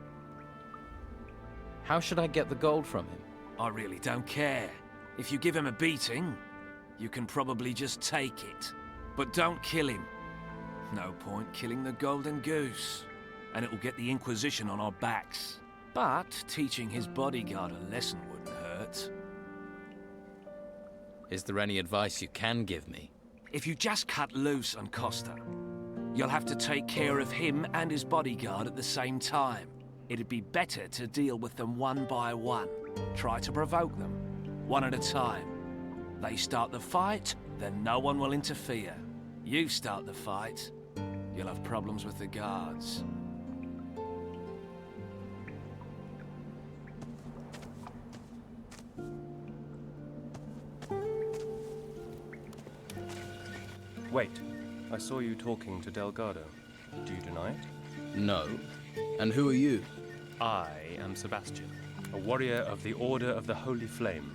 [SPEAKER 1] How should I get the gold from him?
[SPEAKER 17] I really don't care. If you give him a beating, you can probably just take it. But don't kill him. No point killing the golden goose. And it will get the Inquisition on our backs. But teaching his bodyguard a lesson wouldn't hurt.
[SPEAKER 1] Is there any advice you can give me?
[SPEAKER 17] If you just cut loose on Costa, you'll have to take care of him and his bodyguard at the same time. It'd be better to deal with them one by one. Try to provoke them, one at a time. They start the fight, then no one will interfere. You start the fight, you'll have problems with the guards.
[SPEAKER 18] Wait, I saw you talking to Delgado. Do you deny it?
[SPEAKER 1] No. And who are you?
[SPEAKER 18] I am Sebastian, a warrior of the Order of the Holy Flame.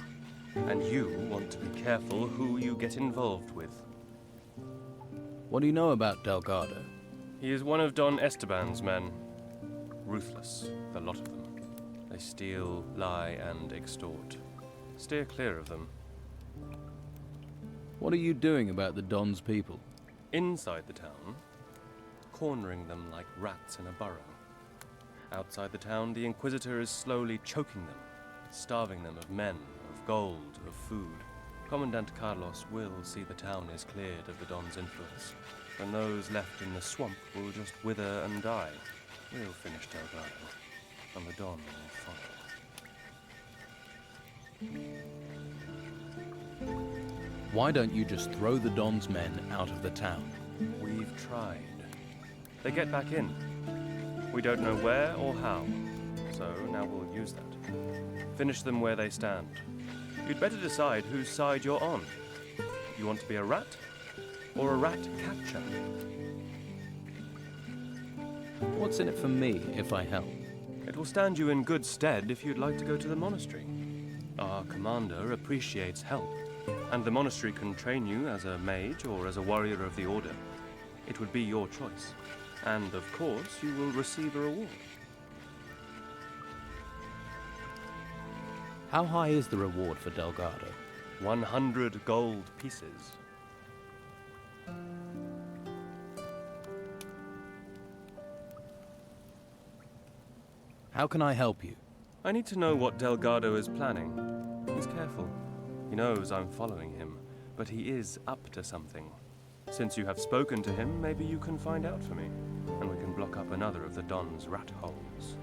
[SPEAKER 18] And you want to be careful who you get involved with.
[SPEAKER 1] What do you know about Delgado?
[SPEAKER 18] He is one of Don Esteban's men. Ruthless, the lot of them. They steal, lie, and extort. Steer clear of them.
[SPEAKER 1] What are you doing about the Don's people?
[SPEAKER 18] Inside the town, cornering them like rats in a burrow. Outside the town, the Inquisitor is slowly choking them, starving them of men, of gold, of food. Commandant Carlos will see the town is cleared of the Don's influence, and those left in the swamp will just wither and die. We'll finish Delgado, and the Don will follow.
[SPEAKER 1] Why don't you just throw the Don's men out of the town?
[SPEAKER 18] We've tried. They get back in. We don't know where or how, so now we'll use that. Finish them where they stand. You'd better decide whose side you're on. You want to be a rat, or a rat catcher?
[SPEAKER 1] What's in it for me if I help?
[SPEAKER 18] It will stand you in good stead if you'd like to go to the monastery. Our commander appreciates help, and the monastery can train you as a mage or as a warrior of the Order. It would be your choice. And, of course, you will receive a reward.
[SPEAKER 1] How high is the reward for Delgado?
[SPEAKER 18] 100 gold pieces.
[SPEAKER 1] How can I help you?
[SPEAKER 18] I need to know what Delgado is planning. He's careful. He knows I'm following him, but he is up to something. Since you have spoken to him, maybe you can find out for me, and we can block up another of the Don's rat holes.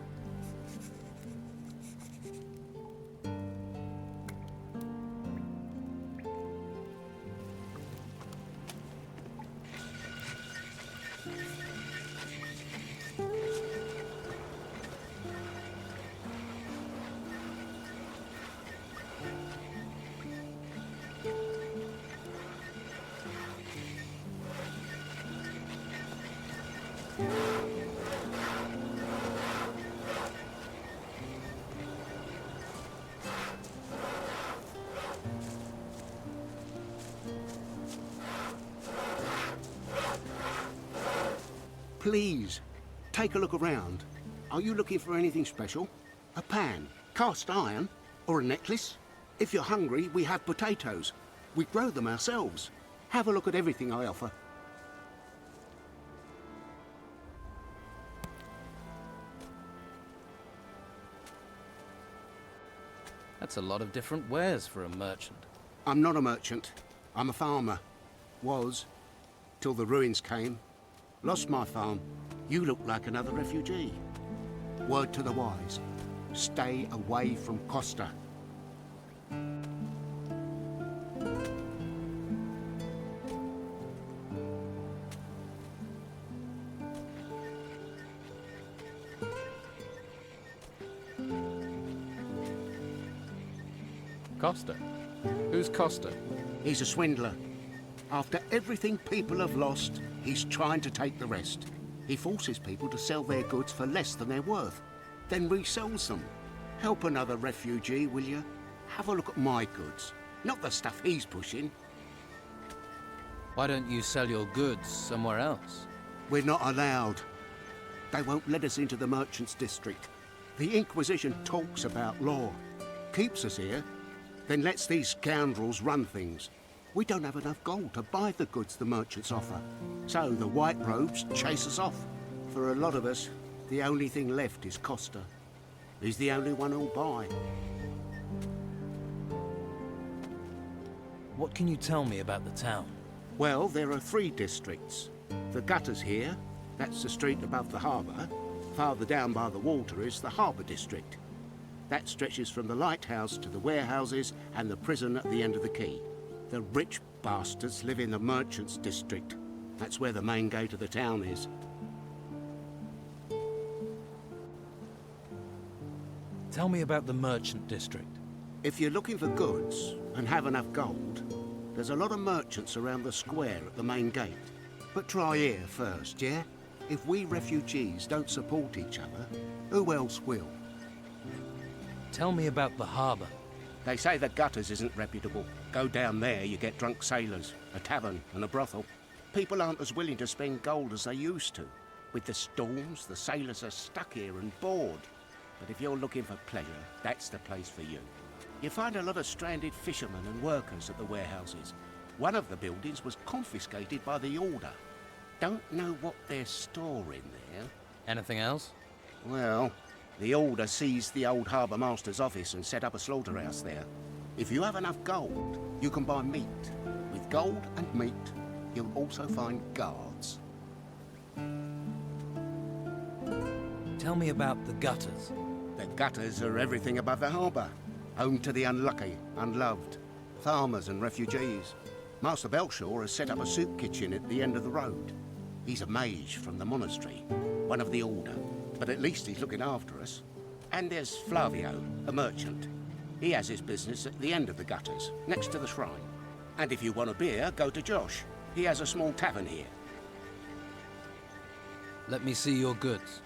[SPEAKER 3] Please, take a look around. Are you looking for anything special? A pan, cast iron, or a necklace? If you're hungry, we have potatoes. We grow them ourselves. Have a look at everything I offer.
[SPEAKER 1] That's a lot of different wares for a merchant.
[SPEAKER 3] I'm not a merchant. I'm a farmer. Was, till the ruins came. Lost my farm. You look like another refugee. Word to the wise. Stay away from Costa.
[SPEAKER 1] Costa? Who's Costa?
[SPEAKER 3] He's a swindler. After everything people have lost, he's trying to take the rest. He forces people to sell their goods for less than they're worth, then resells them. Help another refugee, will you? Have a look at my goods, not the stuff he's pushing.
[SPEAKER 1] Why don't you sell your goods somewhere else?
[SPEAKER 3] We're not allowed. They won't let us into the merchants' district. The Inquisition talks about law, keeps us here, then lets these scoundrels run things. We don't have enough gold to buy the goods the merchants offer. So the white robes chase us off. For a lot of us, the only thing left is Costa. He's the only one who'll buy.
[SPEAKER 1] What can you tell me about the town?
[SPEAKER 3] Well, there are 3 districts. The gutters here, that's the street above the harbour. Farther down by the water is the harbour district. That stretches from the lighthouse to the warehouses and the prison at the end of the quay. The rich bastards live in the merchants' district. That's where the main gate of the town is.
[SPEAKER 1] Tell me about the merchant district.
[SPEAKER 3] If you're looking for goods and have enough gold, there's a lot of merchants around the square at the main gate. But try here first, yeah? If we refugees don't support each other, who else will?
[SPEAKER 1] Tell me about the harbour.
[SPEAKER 3] They say the gutters isn't reputable. Go down there, you get drunk sailors, a tavern and a brothel. People aren't as willing to spend gold as they used to. With the storms, the sailors are stuck here and bored. But if you're looking for pleasure, that's the place for you. You find a lot of stranded fishermen and workers at the warehouses. One of the buildings was confiscated by the Order. Don't know what they're storing there.
[SPEAKER 1] Anything else?
[SPEAKER 3] Well, the Order seized the old harbour master's office and set up a slaughterhouse there. If you have enough gold, you can buy meat. With gold and meat, you'll also find guards.
[SPEAKER 1] Tell me about the gutters.
[SPEAKER 3] The gutters are everything above the harbour. Home to the unlucky, unloved, farmers and refugees. Master Belshaw has set up a soup kitchen at the end of the road. He's a mage from the monastery, one of the Order, but at least he's looking after us. And there's Flavio, a merchant. He has his business at the end of the gutters, next to the shrine. And if you want a beer, go to Josh. He has a small tavern here.
[SPEAKER 1] Let me see your goods.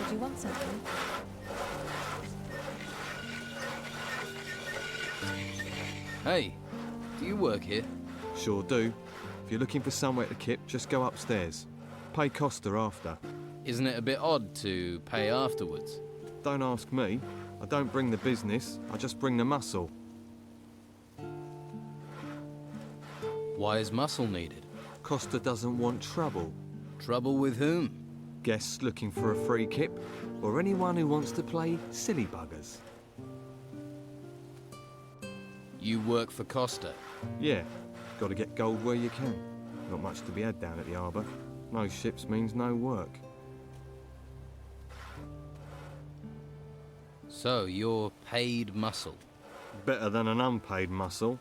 [SPEAKER 4] Do you want something?
[SPEAKER 1] Hey, do you work here?
[SPEAKER 12] Sure do. If you're looking for somewhere to kip, just go upstairs. Pay Costa after.
[SPEAKER 1] Isn't it a bit odd to pay afterwards?
[SPEAKER 12] Don't ask me. I don't bring the business, I just bring the muscle.
[SPEAKER 1] Why is muscle needed?
[SPEAKER 12] Costa doesn't want trouble.
[SPEAKER 1] Trouble with whom?
[SPEAKER 12] Guests looking for a free kip, or anyone who wants to play silly buggers.
[SPEAKER 1] You work for Costa?
[SPEAKER 12] Yeah, gotta get gold where you can. Not much to be had down at the harbour. No ships means no work.
[SPEAKER 1] So, you're paid muscle.
[SPEAKER 12] Better than an unpaid muscle.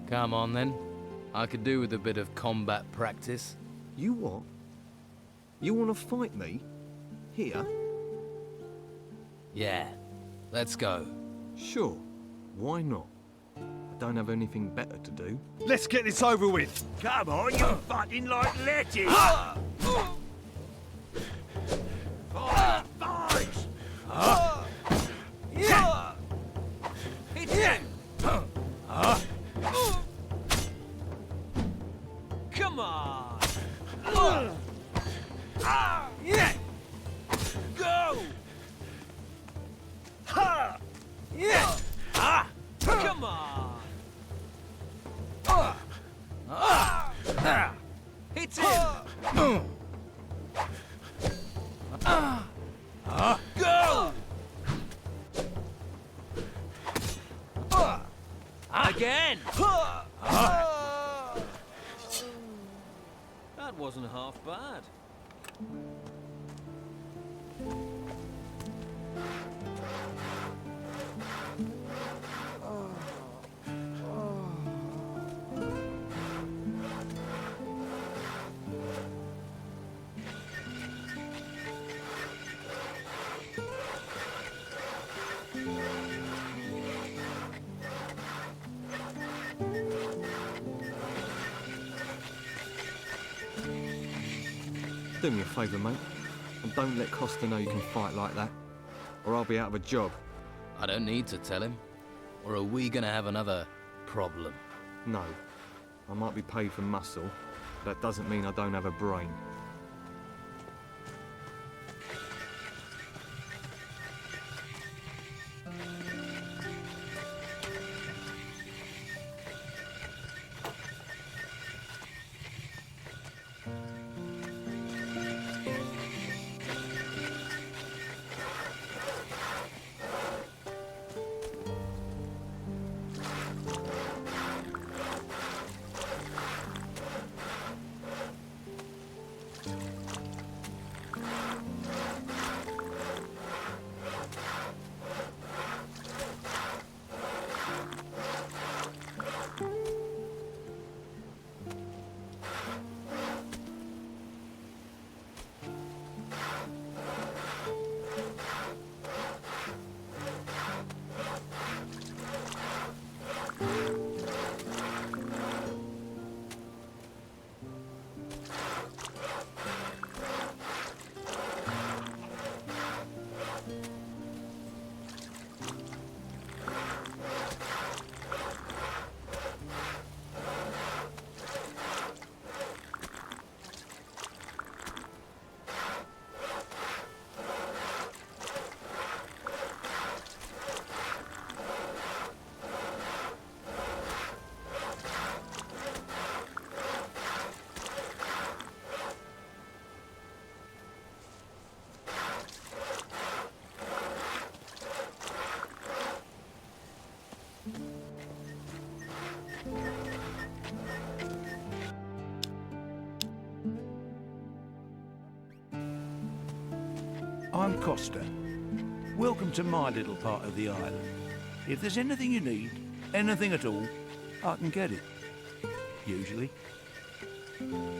[SPEAKER 1] Come on then. I could do with a bit of combat practice.
[SPEAKER 12] You what? You want to fight me? Here?
[SPEAKER 1] Yeah. Let's go.
[SPEAKER 12] Sure. Why not? I don't have anything better to do.
[SPEAKER 13] Let's get this over with. Come on, you fucking like lettuce. Fight!
[SPEAKER 17] Yeah! Hit him! Come on! Yeah! Go! Ha! Yeah! Come on! Hit him! Go! Again!
[SPEAKER 7] That wasn't half bad.
[SPEAKER 12] Do me a favour, mate, and don't let Costa know you can fight like that, or I'll be out of a job.
[SPEAKER 1] I don't need to tell him. Or are we gonna have another problem?
[SPEAKER 12] No. I might be paid for muscle, but that doesn't mean I don't have a brain.
[SPEAKER 13] I'm Costa. Welcome to my little part of the island. If there's anything you need, anything at all, I can get it. Usually.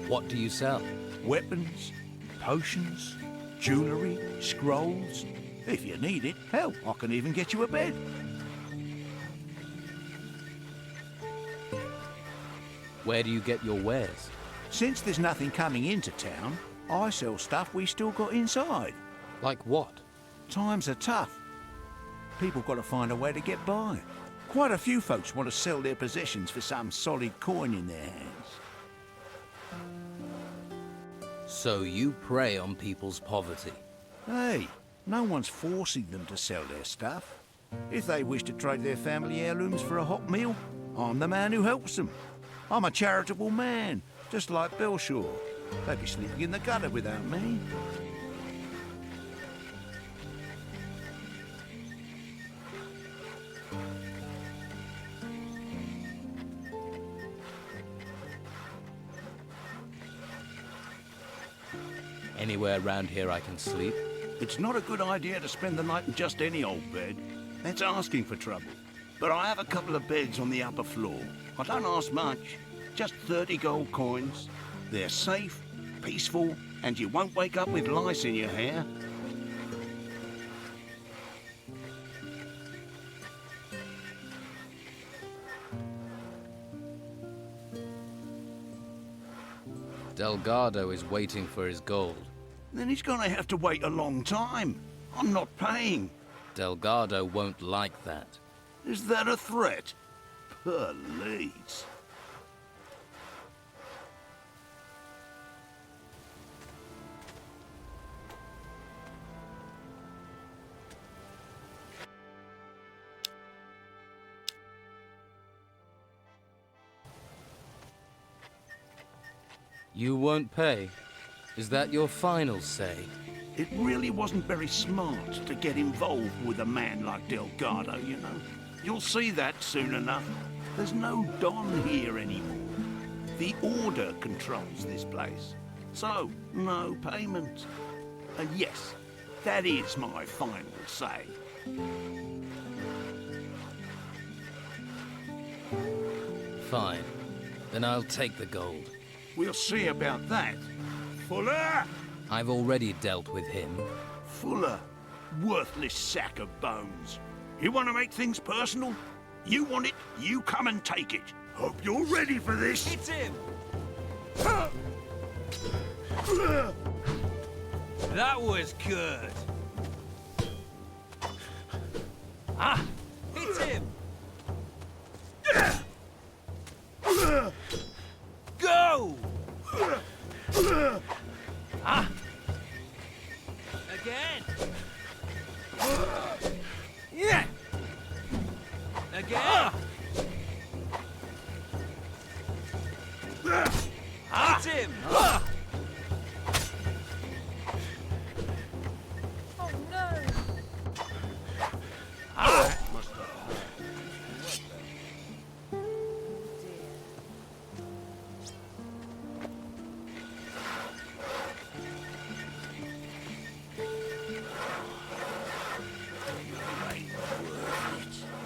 [SPEAKER 1] What do you sell?
[SPEAKER 13] Weapons, potions, jewellery, scrolls. If you need it, hell, I can even get you a bed.
[SPEAKER 1] Where do you get your wares?
[SPEAKER 13] Since there's nothing coming into town, I sell stuff we still got inside.
[SPEAKER 1] Like what?
[SPEAKER 13] Times are tough. People got to find a way to get by. Quite a few folks want to sell their possessions for some solid coin in their hands.
[SPEAKER 1] So you prey on people's poverty?
[SPEAKER 13] Hey, no one's forcing them to sell their stuff. If they wish to trade their family heirlooms for a hot meal, I'm the man who helps them. I'm a charitable man, just like Belshaw. They'd be sleeping in the gutter without me.
[SPEAKER 1] Anywhere around here I can sleep?
[SPEAKER 13] It's not a good idea to spend the night in just any old bed. That's asking for trouble. But I have a couple of beds on the upper floor. I don't ask much, just 30 gold coins. They're safe, peaceful, and you won't wake up with lice in your hair.
[SPEAKER 1] Delgado is waiting for his gold.
[SPEAKER 13] Then he's gonna have to wait a long time. I'm not paying.
[SPEAKER 1] Delgado won't like that.
[SPEAKER 13] Is that a threat? Police.
[SPEAKER 1] You won't pay? Is that your final say?
[SPEAKER 13] It really wasn't very smart to get involved with a man like Delgado, you know. You'll see that soon enough. There's no Don here anymore. The Order controls this place. So, no payment. And yes, that is my final say.
[SPEAKER 1] Fine. Then I'll take the gold.
[SPEAKER 13] We'll see about that. Fuller!
[SPEAKER 1] I've already dealt with him.
[SPEAKER 13] Fuller, worthless sack of bones. You want to make things personal? You want it, you come and take it. Hope you're ready for this.
[SPEAKER 17] It's him! That was good. Ah! Hit him! Go! Ah! Again! Yeah! Again! Ah! Hit him!
[SPEAKER 8] Oh no!
[SPEAKER 17] Ah!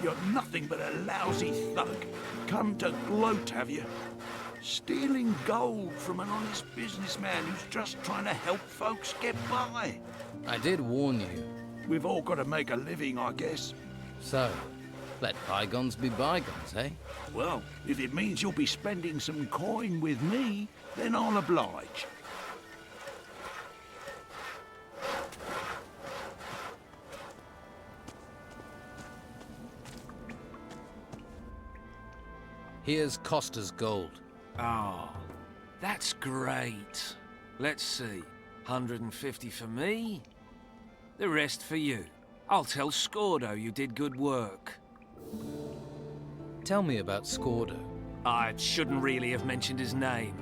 [SPEAKER 13] You're nothing but a lousy thug. Come to gloat, have you? Stealing gold from an honest businessman who's just trying to help folks get by.
[SPEAKER 1] I did warn you.
[SPEAKER 13] We've all got to make a living, I guess.
[SPEAKER 1] So, let bygones be bygones, eh?
[SPEAKER 13] Well, if it means you'll be spending some coin with me, then I'll oblige.
[SPEAKER 1] Here's Costa's gold.
[SPEAKER 17] Oh, that's great. Let's see. 150 for me, the rest for you. I'll tell Scordo you did good work.
[SPEAKER 1] Tell me about Scordo.
[SPEAKER 17] I shouldn't really have mentioned his name.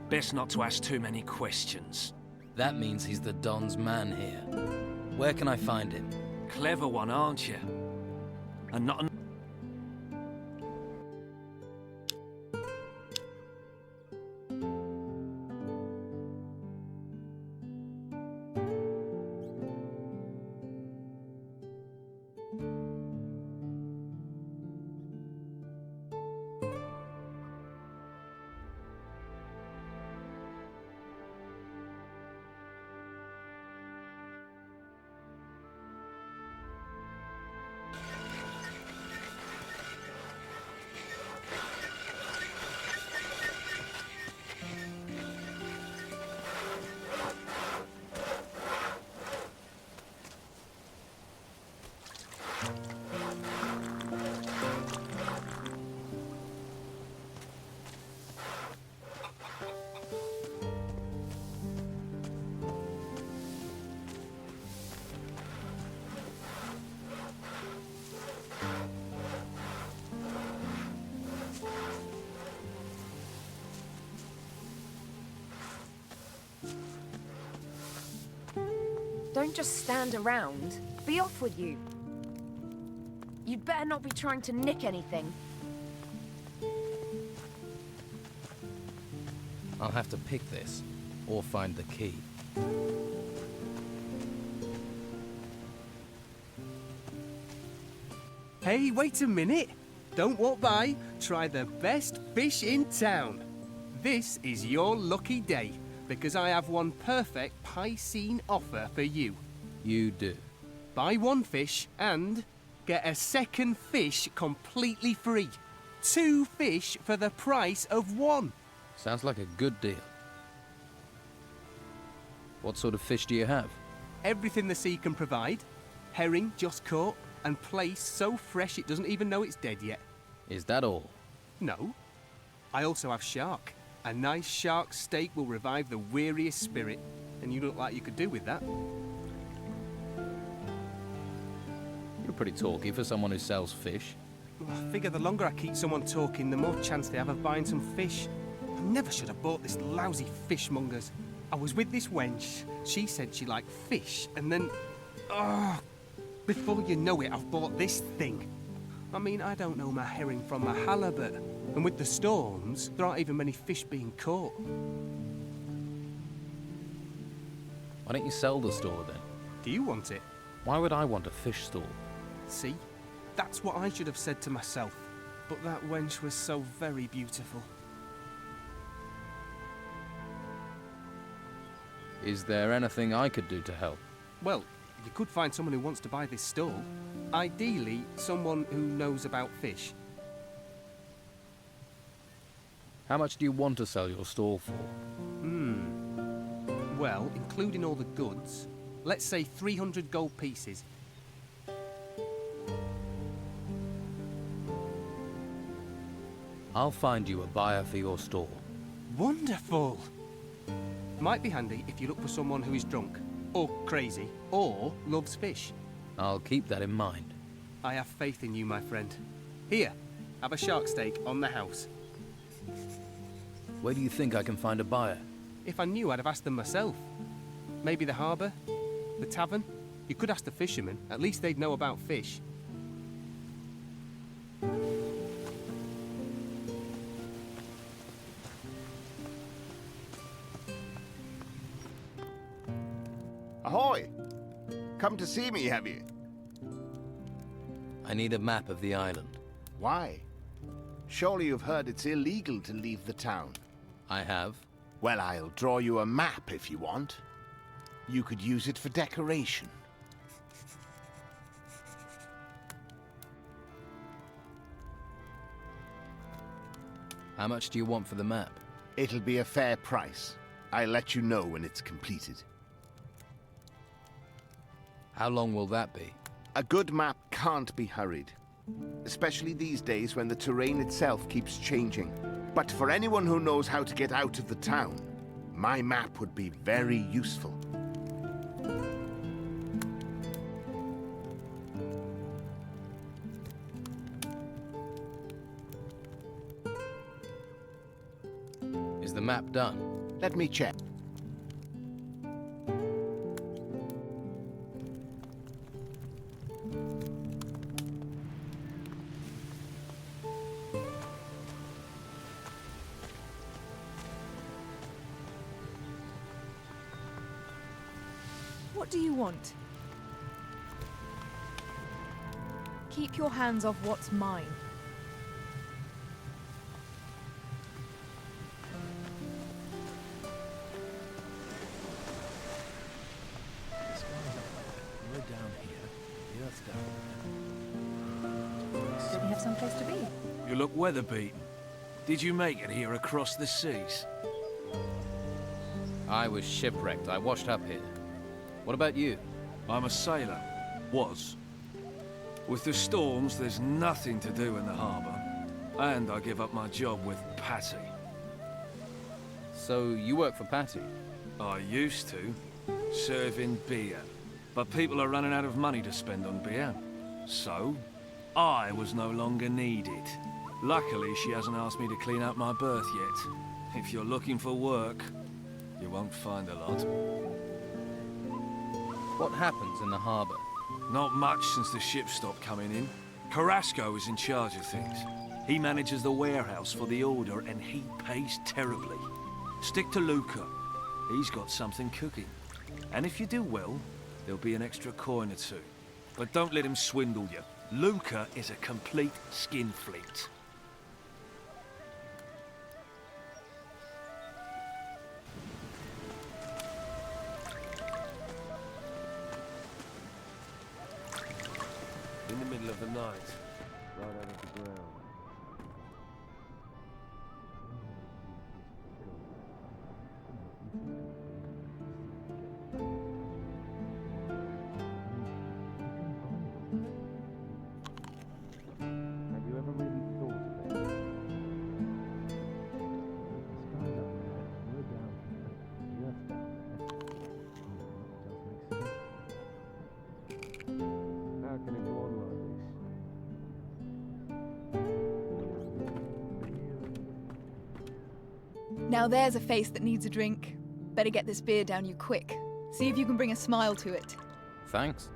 [SPEAKER 17] Best not to ask too many questions.
[SPEAKER 1] That means he's the Don's man here. Where can I find him?
[SPEAKER 17] Clever one, aren't you? And not
[SPEAKER 8] Don't just stand around. Be off with you. You'd better not be trying to nick anything.
[SPEAKER 1] I'll have to pick this, or find the key.
[SPEAKER 19] Hey, wait a minute. Don't walk by. Try the best fish in town. This is your lucky day, because I have one perfect Piscine offer for you.
[SPEAKER 1] You do.
[SPEAKER 19] Buy one fish and get a second fish completely free. 2 fish for the price of 1.
[SPEAKER 1] Sounds like a good deal. What sort of fish do you have?
[SPEAKER 19] Everything the sea can provide. Herring just caught and placed so fresh it doesn't even know it's dead yet.
[SPEAKER 1] Is that all?
[SPEAKER 19] No. I also have shark. A nice shark steak will revive the weariest spirit, and you look like you could do with that.
[SPEAKER 1] You're pretty talky for someone who sells fish.
[SPEAKER 19] Well, I figure the longer I keep someone talking, the more chance they have of buying some fish. I never should have bought this lousy fishmonger's. I was with this wench. She said she liked fish, and then... Oh, before you know it, I've bought this thing. I mean, I don't know my herring from my halibut. And with the storms, there aren't even many fish being caught.
[SPEAKER 1] Why don't you sell the store then?
[SPEAKER 19] Do you want it?
[SPEAKER 1] Why would I want a fish stall?
[SPEAKER 19] See? That's what I should have said to myself. But that wench was so very beautiful.
[SPEAKER 1] Is there anything I could do to help?
[SPEAKER 19] Well, you could find someone who wants to buy this stall. Ideally, someone who knows about fish.
[SPEAKER 1] How much do you want to sell your stall for?
[SPEAKER 19] Well, including all the goods, let's say 300 gold pieces.
[SPEAKER 1] I'll find you a buyer for your stall.
[SPEAKER 19] Wonderful! Might be handy if you look for someone who is drunk, or crazy, or loves fish.
[SPEAKER 1] I'll keep that in mind.
[SPEAKER 19] I have faith in you, my friend. Here, have a shark steak on the house.
[SPEAKER 1] Where do you think I can find a buyer?
[SPEAKER 19] If I knew, I'd have asked them myself. Maybe the harbour? The tavern? You could ask the fishermen. At least they'd know about fish.
[SPEAKER 9] Ahoy! Come to see me, have you?
[SPEAKER 1] I need a map of the island.
[SPEAKER 9] Why? Surely you've heard it's illegal to leave the town.
[SPEAKER 1] I have.
[SPEAKER 9] Well, I'll draw you a map if you want. You could use it for decoration.
[SPEAKER 1] How much do you want for the map?
[SPEAKER 9] It'll be a fair price. I'll let you know when it's completed.
[SPEAKER 1] How long will that be?
[SPEAKER 9] A good map can't be hurried. Especially these days when the terrain itself keeps changing. But for anyone who knows how to get out of the town, my map would be very useful.
[SPEAKER 1] Is the map done?
[SPEAKER 9] Let me check.
[SPEAKER 8] What do you want? Keep your hands off what's mine.
[SPEAKER 6] We're down here. The Earth's down there.
[SPEAKER 8] Don't we have some place to be?
[SPEAKER 17] You look weather-beaten. Did you make it here across the seas?
[SPEAKER 1] I was shipwrecked. I washed up here. What about you?
[SPEAKER 17] I'm a sailor. Was. With the storms, there's nothing to do in the harbour. And I give up my job with Patty.
[SPEAKER 1] So you work for Patty?
[SPEAKER 17] I used to. Serving beer. But people are running out of money to spend on beer. So, I was no longer needed. Luckily, she hasn't asked me to clean up my berth yet. If you're looking for work, you won't find a lot.
[SPEAKER 1] What happens in the harbour?
[SPEAKER 17] Not much since the ships stopped coming in. Carrasco is in charge of things. He manages the warehouse for the Order, and he pays terribly. Stick to Luca. He's got something cooking. And if you do well, there'll be an extra coin or two. But don't let him swindle you. Luca is a complete skinflint.
[SPEAKER 12] In the middle of the night, right out of the ground. Have you ever really thought of it? The sky's up there, we're down here, the earth's down there. It does make sense. How can it go on like this?
[SPEAKER 20] Now there's a face that needs a drink. Better get this beer down you quick. See if you can bring a smile to it.
[SPEAKER 1] Thanks.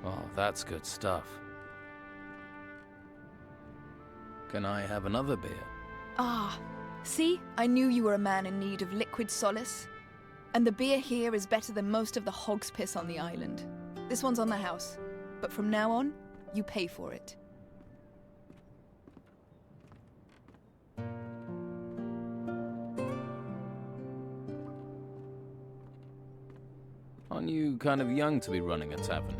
[SPEAKER 1] Oh, that's good stuff. Can I have another beer?
[SPEAKER 20] Ah, see? I knew you were a man in need of liquid solace. And the beer here is better than most of the hog's piss on the island. This one's on the house. But from now on, you pay for it.
[SPEAKER 1] Aren't you kind of young to be running a tavern?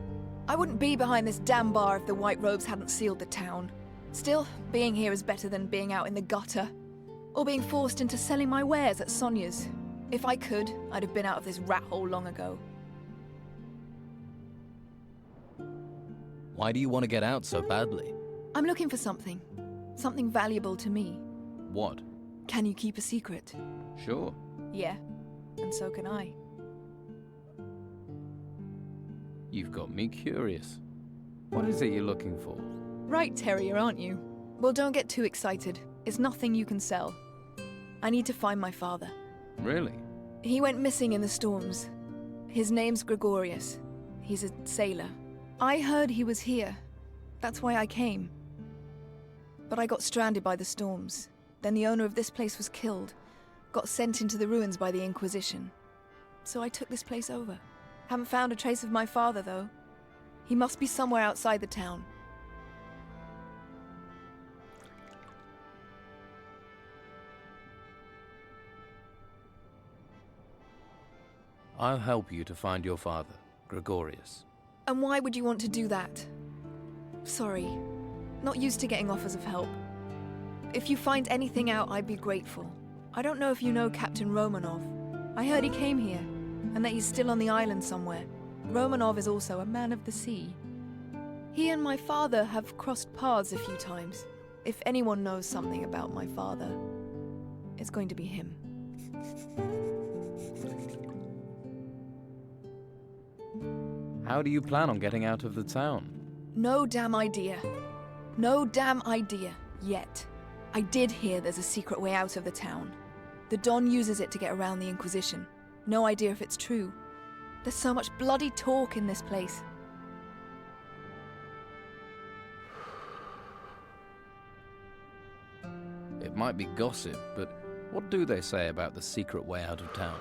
[SPEAKER 20] I wouldn't be behind this damn bar if the White Robes hadn't sealed the town. Still, being here is better than being out in the gutter. Or being forced into selling my wares at Sonia's. If I could, I'd have been out of this rat hole long ago.
[SPEAKER 1] Why do you want to get out so badly?
[SPEAKER 20] I'm looking for something. Something valuable to me.
[SPEAKER 1] What?
[SPEAKER 20] Can you keep a secret?
[SPEAKER 1] Sure.
[SPEAKER 20] Yeah, and so can I.
[SPEAKER 1] You've got me curious. What is it you're looking for?
[SPEAKER 20] Right, Terrier, aren't you? Well, don't get too excited. It's nothing you can sell. I need to find my father.
[SPEAKER 1] Really?
[SPEAKER 20] He went missing in the storms. His name's Gregorius. He's a sailor. I heard he was here. That's why I came. But I got stranded by the storms. Then the owner of this place was killed. Got sent into the ruins by the Inquisition. So I took this place over. Haven't found a trace of my father, though. He must be somewhere outside the town.
[SPEAKER 1] I'll help you to find your father, Gregorius.
[SPEAKER 20] And why would you want to do that? Sorry. Not used to getting offers of help. If you find anything out, I'd be grateful. I don't know if you know Captain Romanov. I heard he came here, and that he's still on the island somewhere. Romanov is also a man of the sea. He and my father have crossed paths a few times. If anyone knows something about my father, it's going to be him.
[SPEAKER 1] How do you plan on getting out of the town?
[SPEAKER 20] No damn idea. No damn idea. Yet. I did hear there's a secret way out of the town. The Don uses it to get around the Inquisition. No idea if it's true. There's so much bloody talk in this place.
[SPEAKER 1] It might be gossip, but what do they say about the secret way out of town?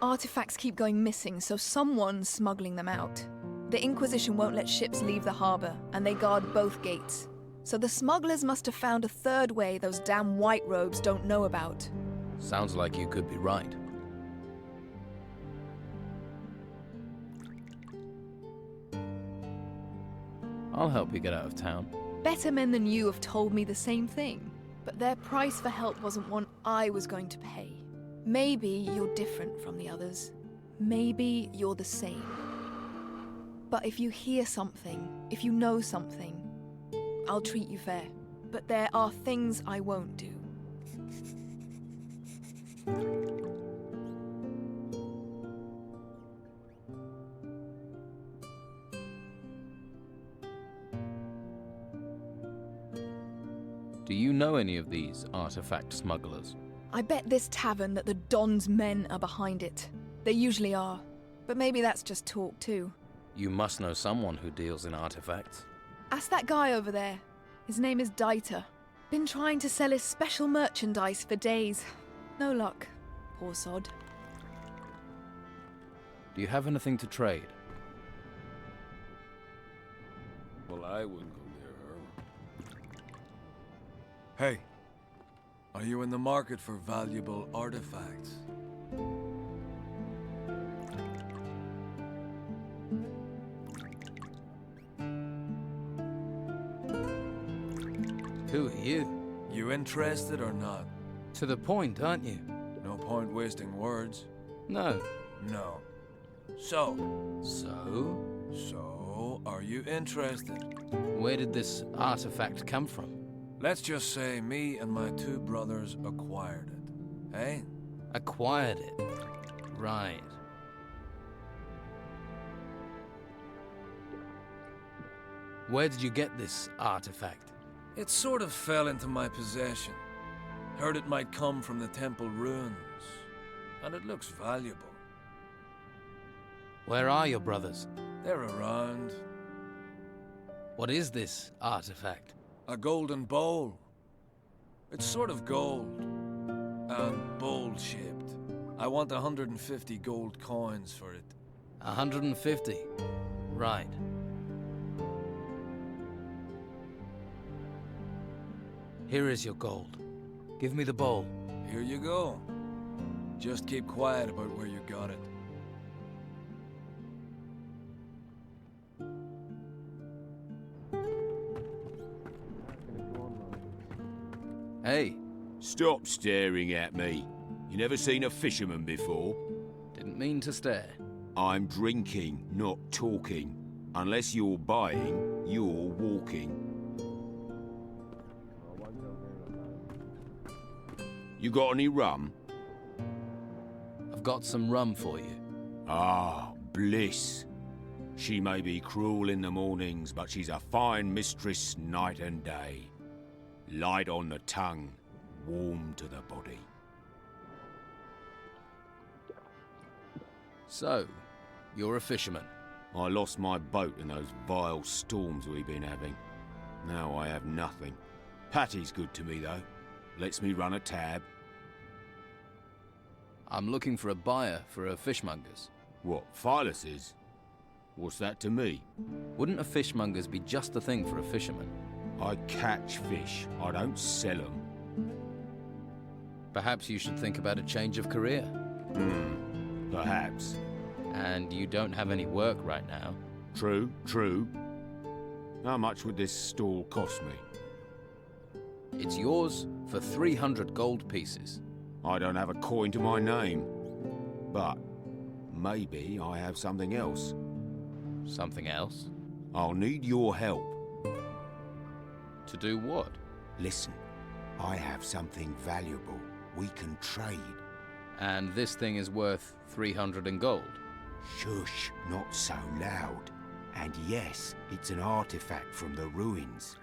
[SPEAKER 20] Artifacts keep going missing, so someone's smuggling them out. The Inquisition won't let ships leave the harbour, and they guard both gates. So the smugglers must have found a third way those damn White Robes don't know about.
[SPEAKER 1] Sounds like you could be right. I'll help you get out of town.
[SPEAKER 20] Better men than you have told me the same thing, but their price for help wasn't one I was going to pay. Maybe you're different from the others. Maybe you're the same. But if you hear something, if you know something, I'll treat you fair. But there are things I won't do.
[SPEAKER 1] Do you know any of these artifact smugglers?
[SPEAKER 20] I bet this tavern that the Don's men are behind it. They usually are. But maybe that's just talk, too.
[SPEAKER 1] You must know someone who deals in artifacts.
[SPEAKER 20] Ask that guy over there. His name is Dieter. Been trying to sell his special merchandise for days. No luck. Poor sod.
[SPEAKER 1] Do you have anything to trade?
[SPEAKER 15] Well, I wouldn't go near her.
[SPEAKER 21] Hey, are you in the market for valuable artifacts?
[SPEAKER 1] Who are you?
[SPEAKER 21] You interested or not?
[SPEAKER 1] To the point, aren't you?
[SPEAKER 21] No point wasting words.
[SPEAKER 1] No.
[SPEAKER 21] No. So?
[SPEAKER 1] So,
[SPEAKER 21] are you interested?
[SPEAKER 1] Where did this artifact come from?
[SPEAKER 21] Let's just say me and my two brothers acquired it. Eh?
[SPEAKER 1] Acquired it. Right. Where did you get this artifact?
[SPEAKER 21] It sort of fell into my possession. Heard it might come from the temple ruins. And it looks valuable.
[SPEAKER 1] Where are your brothers?
[SPEAKER 21] They're around.
[SPEAKER 1] What is this artifact?
[SPEAKER 21] A golden bowl. It's sort of gold. And bowl-shaped. I want 150 gold coins for it.
[SPEAKER 1] 150? Right. Here is your gold. Give me the bowl.
[SPEAKER 21] Here you go. Just keep quiet about where you got it.
[SPEAKER 1] Hey.
[SPEAKER 15] Stop staring at me. You never seen a fisherman before?
[SPEAKER 1] Didn't mean to stare.
[SPEAKER 15] I'm drinking, not talking. Unless you're buying, you're walking. You got any rum?
[SPEAKER 1] I've got some rum for you.
[SPEAKER 15] Ah, bliss. She may be cruel in the mornings, but she's a fine mistress night and day. Light on the tongue, warm to the body.
[SPEAKER 1] So, you're a fisherman?
[SPEAKER 15] I lost my boat in those vile storms we've been having. Now I have nothing. Patty's good to me, though. Lets me run a tab.
[SPEAKER 1] I'm looking for a buyer for a fishmonger's.
[SPEAKER 15] What, Philus's? What's that to me?
[SPEAKER 1] Wouldn't a fishmonger's be just the thing for a fisherman?
[SPEAKER 15] I catch fish. I don't sell them.
[SPEAKER 1] Perhaps you should think about a change of career.
[SPEAKER 15] Perhaps.
[SPEAKER 1] And you don't have any work right now.
[SPEAKER 15] True, true. How much would this stall cost me?
[SPEAKER 1] It's yours for 300 gold pieces.
[SPEAKER 15] I don't have a coin to my name. But maybe I have something else.
[SPEAKER 1] Something else?
[SPEAKER 15] I'll need your help.
[SPEAKER 1] To do what?
[SPEAKER 15] Listen, I have something valuable. We can trade.
[SPEAKER 1] And this thing is worth 300 in gold?
[SPEAKER 15] Shush, not so loud. And yes, it's an artifact from the ruins.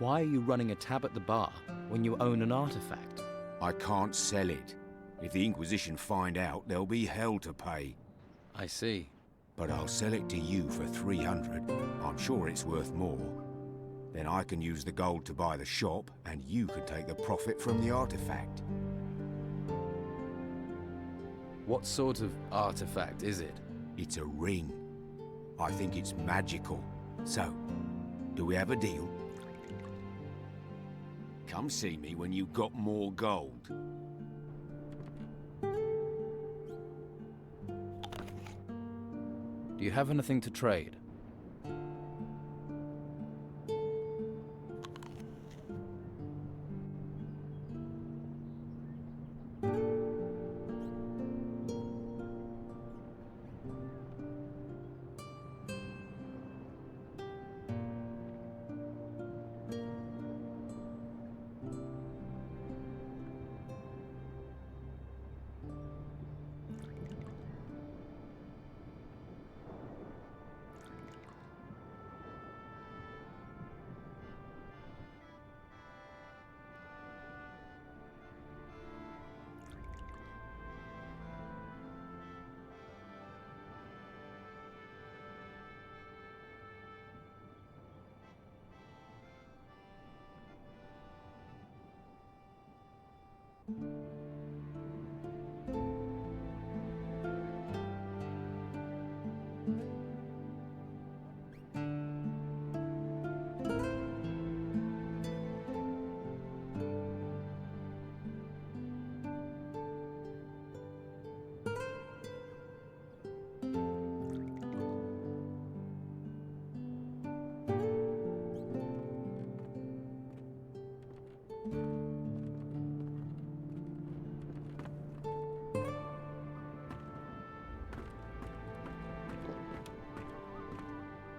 [SPEAKER 1] Why are you running a tab at the bar when you own an artifact?
[SPEAKER 15] I can't sell it. If the Inquisition find out, there'll be hell to pay.
[SPEAKER 1] I see.
[SPEAKER 15] But I'll sell it to you for 300. I'm sure it's worth more. Then I can use the gold to buy the shop, and you can take the profit from the artifact.
[SPEAKER 1] What sort of artifact is it?
[SPEAKER 15] It's a ring. I think it's magical. So, do we have a deal? Come see me when you've got more gold.
[SPEAKER 1] Do you have anything to trade?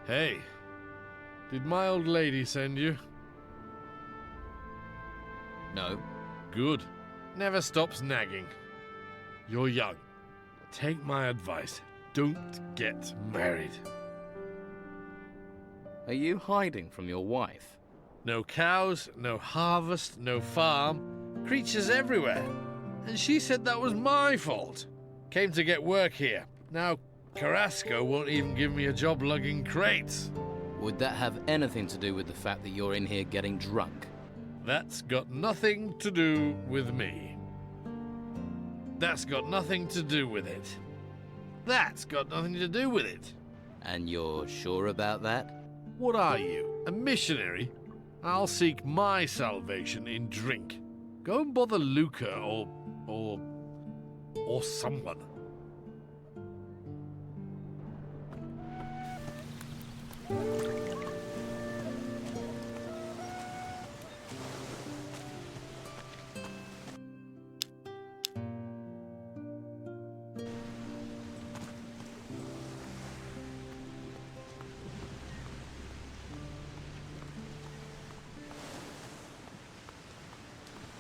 [SPEAKER 10] Hey, did my old lady send you?
[SPEAKER 1] No.
[SPEAKER 10] Good. Never stops nagging. You're young. Take my advice. Don't get married.
[SPEAKER 1] Are you hiding from your wife?
[SPEAKER 10] No cows, no harvest, no farm. Creatures everywhere. And she said that was my fault. Came to get work here. Now Carrasco won't even give me a job lugging crates.
[SPEAKER 1] Would that have anything to do with the fact that you're in here getting drunk?
[SPEAKER 10] That's got nothing to do with me. That's got nothing to do with it. That's got nothing to do with it.
[SPEAKER 1] And you're sure about that?
[SPEAKER 10] What are you, a missionary? I'll seek my salvation in drink. Go and bother Luca or someone.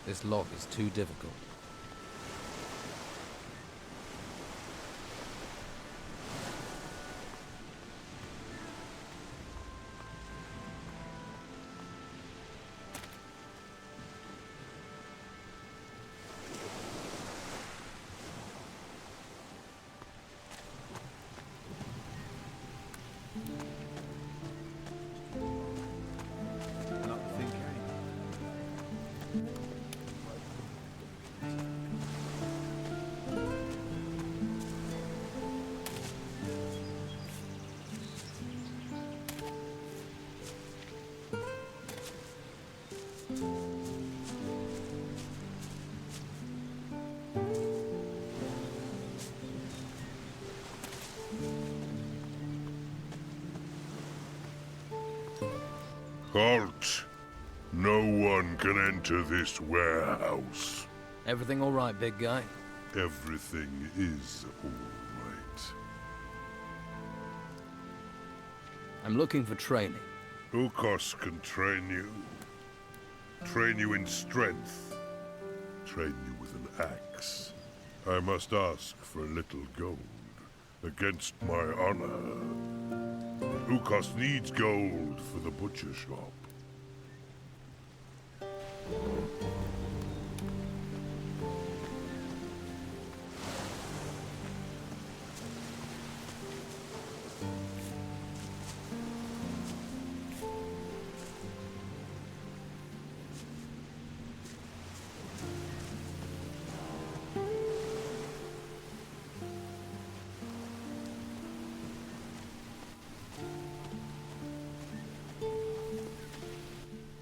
[SPEAKER 1] This log is too difficult.
[SPEAKER 5] Halt! No one can enter this warehouse.
[SPEAKER 1] Everything all right, big guy?
[SPEAKER 5] Everything is all right.
[SPEAKER 1] I'm looking for training.
[SPEAKER 5] Ukos can train you. Train you in strength. Train you with an axe. I must ask for a little gold against my honor. Ukos needs gold for the butcher shop.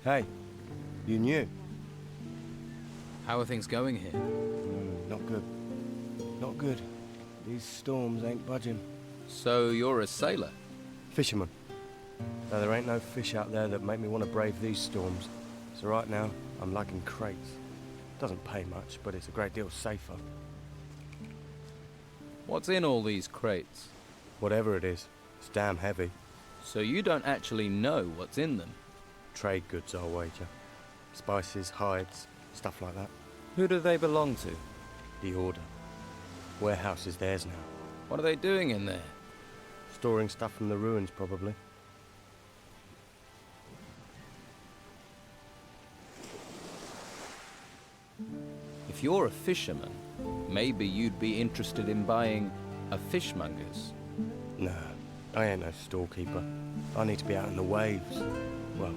[SPEAKER 16] Hey, you knew.
[SPEAKER 1] How are things going here?
[SPEAKER 16] Not good. Not good. These storms ain't budging.
[SPEAKER 1] So you're a sailor?
[SPEAKER 16] Fisherman. Though there ain't no fish out there that make me want to brave these storms. So right now, I'm lugging crates. Doesn't pay much, but it's a great deal safer.
[SPEAKER 1] What's in all these crates?
[SPEAKER 16] Whatever it is, it's damn heavy.
[SPEAKER 1] So you don't actually know what's in them?
[SPEAKER 16] Trade goods, I'll wager. Spices, hides, stuff like that.
[SPEAKER 1] Who do they belong to?
[SPEAKER 16] The Order. Warehouse is theirs now.
[SPEAKER 1] What are they doing in there?
[SPEAKER 16] Storing stuff from the ruins, probably.
[SPEAKER 1] If you're a fisherman, maybe you'd be interested in buying a fishmonger's.
[SPEAKER 16] No, I ain't no storekeeper. I need to be out in the waves. Well,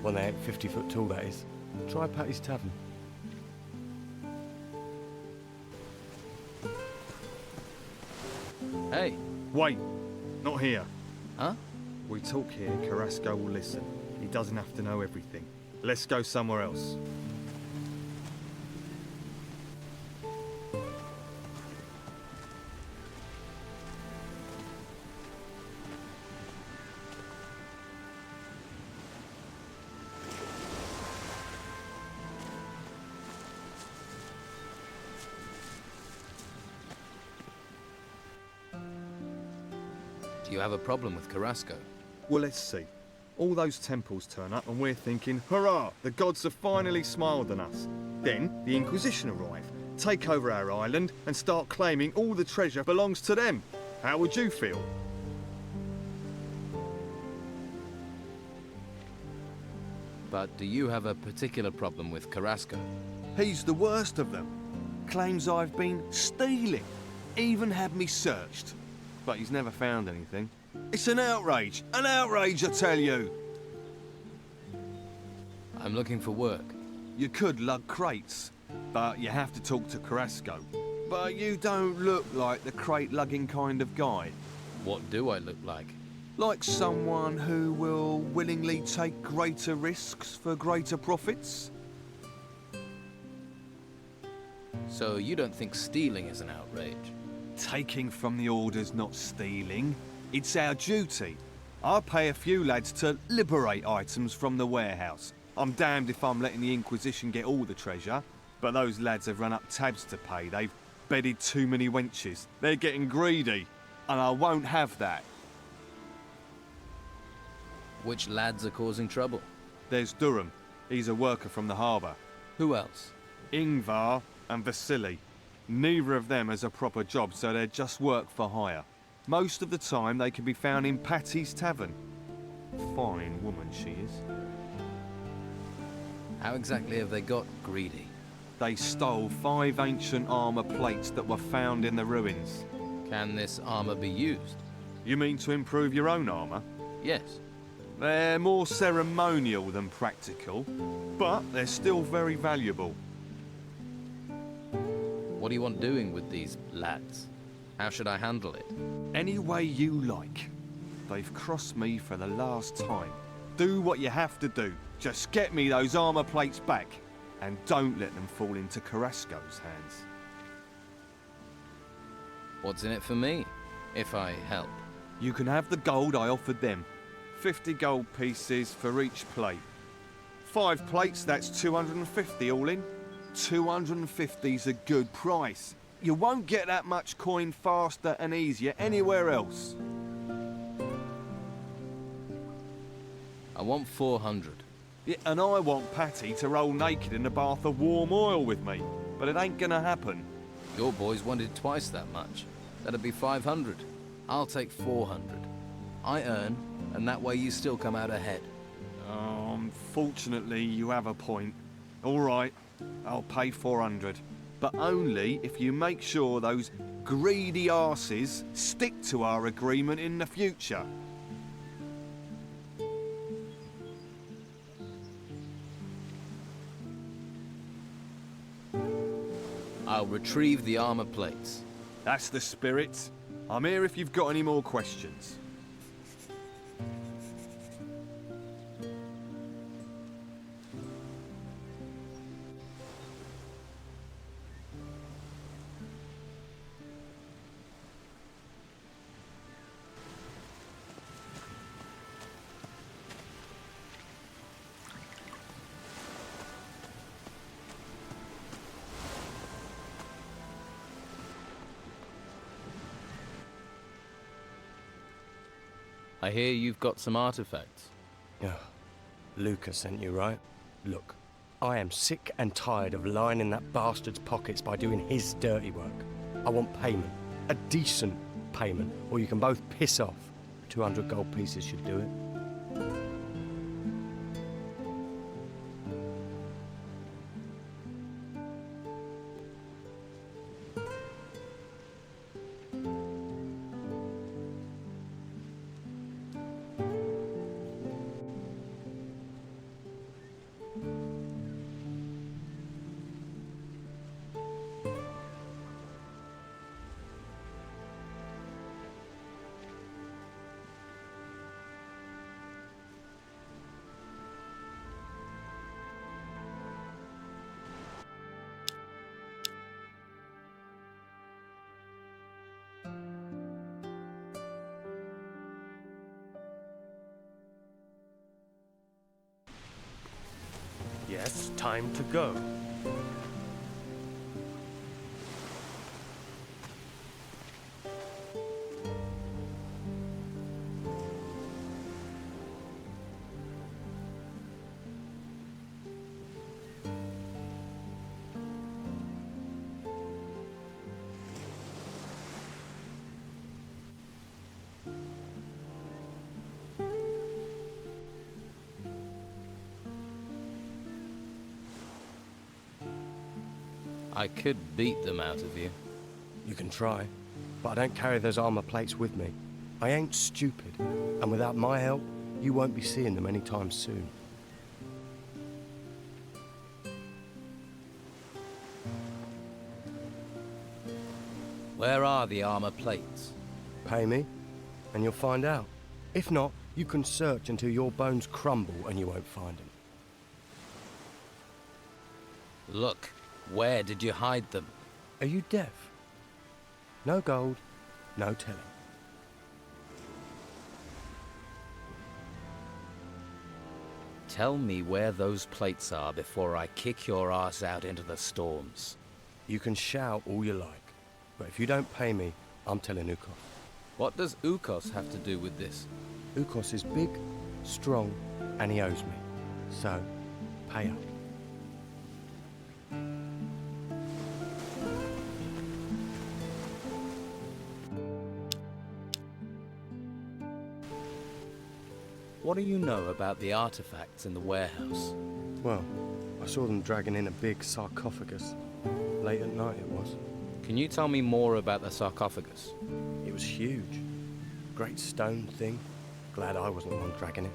[SPEAKER 16] when they ain't 50 foot tall, that is. Try Patty's Tavern.
[SPEAKER 2] Wait, not here.
[SPEAKER 1] Huh?
[SPEAKER 2] We talk here, Carrasco will listen. He doesn't have to know everything. Let's go somewhere else.
[SPEAKER 1] Do you have a problem with Carrasco?
[SPEAKER 2] Well, let's see. All those temples turn up and we're thinking, hurrah, the gods have finally smiled on us. Then the Inquisition arrive, take over our island and start claiming all the treasure belongs to them. How would you feel?
[SPEAKER 1] But do you have a particular problem with Carrasco?
[SPEAKER 12] He's the worst of them. Claims I've been stealing. Even had me searched. But he's never found anything. It's an outrage! An outrage, I tell you!
[SPEAKER 1] I'm looking for work.
[SPEAKER 12] You could lug crates, but you have to talk to Carrasco. But you don't look like the crate-lugging kind of guy.
[SPEAKER 1] What do I look like?
[SPEAKER 12] Like someone who will willingly take greater risks for greater profits?
[SPEAKER 1] So you don't think stealing is an outrage?
[SPEAKER 12] Taking from the orders, not stealing. It's our duty. I pay a few lads to liberate items from the warehouse. I'm damned if I'm letting the Inquisition get all the treasure, but those lads have run up tabs to pay. They've bedded too many wenches. They're getting greedy, and I won't have that.
[SPEAKER 1] Which lads are causing trouble?
[SPEAKER 12] There's Durham. He's a worker from the harbour.
[SPEAKER 1] Who else?
[SPEAKER 12] Ingvar and Vasily. Neither of them has a proper job, so they're just work for hire. Most of the time, they can be found in Patty's Tavern. Fine woman she is.
[SPEAKER 1] How exactly have they got greedy?
[SPEAKER 12] They stole 5 ancient armour plates that were found in the ruins.
[SPEAKER 1] Can this armour be used?
[SPEAKER 12] You mean to improve your own armour?
[SPEAKER 1] Yes.
[SPEAKER 12] They're more ceremonial than practical, but they're still very valuable.
[SPEAKER 1] What do you want doing with these lads? How should I handle it?
[SPEAKER 12] Any way you like. They've crossed me for the last time. Do what you have to do. Just get me those armour plates back, and don't let them fall into Carrasco's hands.
[SPEAKER 1] What's in it for me, if I help?
[SPEAKER 12] You can have the gold I offered them. 50 gold pieces for each plate. 5 plates, that's 250 all in. 250's a good price. You won't get that much coin faster and easier anywhere else.
[SPEAKER 1] I want 400.
[SPEAKER 12] Yeah, and I want Patty to roll naked in a bath of warm oil with me, but it ain't gonna happen.
[SPEAKER 1] Your boys wanted twice that much. That'd be 500. I'll take 400. I earn, and that way you still come out ahead.
[SPEAKER 12] Unfortunately, you have a point. All right, I'll pay 400. But only if you make sure those greedy arses stick to our agreement in the future.
[SPEAKER 1] I'll retrieve the armor plates.
[SPEAKER 12] That's the spirit. I'm here if you've got any more questions.
[SPEAKER 1] I hear you've got some artifacts.
[SPEAKER 16] Yeah. Luca sent you, right? Look, I am sick and tired of lining that bastard's pockets by doing his dirty work. I want payment. A decent payment, or you can both piss off. 200 gold pieces should do it.
[SPEAKER 14] Yes, time to go.
[SPEAKER 1] I could beat them out of you.
[SPEAKER 16] You can try, but I don't carry those armor plates with me. I ain't stupid, and without my help, you won't be seeing them anytime soon.
[SPEAKER 1] Where are the armor plates?
[SPEAKER 16] Pay me, and you'll find out. If not, you can search until your bones crumble and you won't find them.
[SPEAKER 1] Look, where did you hide them?
[SPEAKER 16] Are you deaf? No gold, no telling.
[SPEAKER 1] Tell me where those plates are before I kick your ass out into the storms.
[SPEAKER 16] You can shout all you like, but if you don't pay me, I'm telling Ukos.
[SPEAKER 1] What does Ukos have to do with this?
[SPEAKER 16] Ukos is big, strong, and he owes me. So, pay up.
[SPEAKER 1] What do you know about the artifacts in the warehouse?
[SPEAKER 16] Well, I saw them dragging in a big sarcophagus. Late at night it was.
[SPEAKER 1] Can you tell me more about the sarcophagus?
[SPEAKER 16] It was huge. Great stone thing. Glad I wasn't the one dragging it.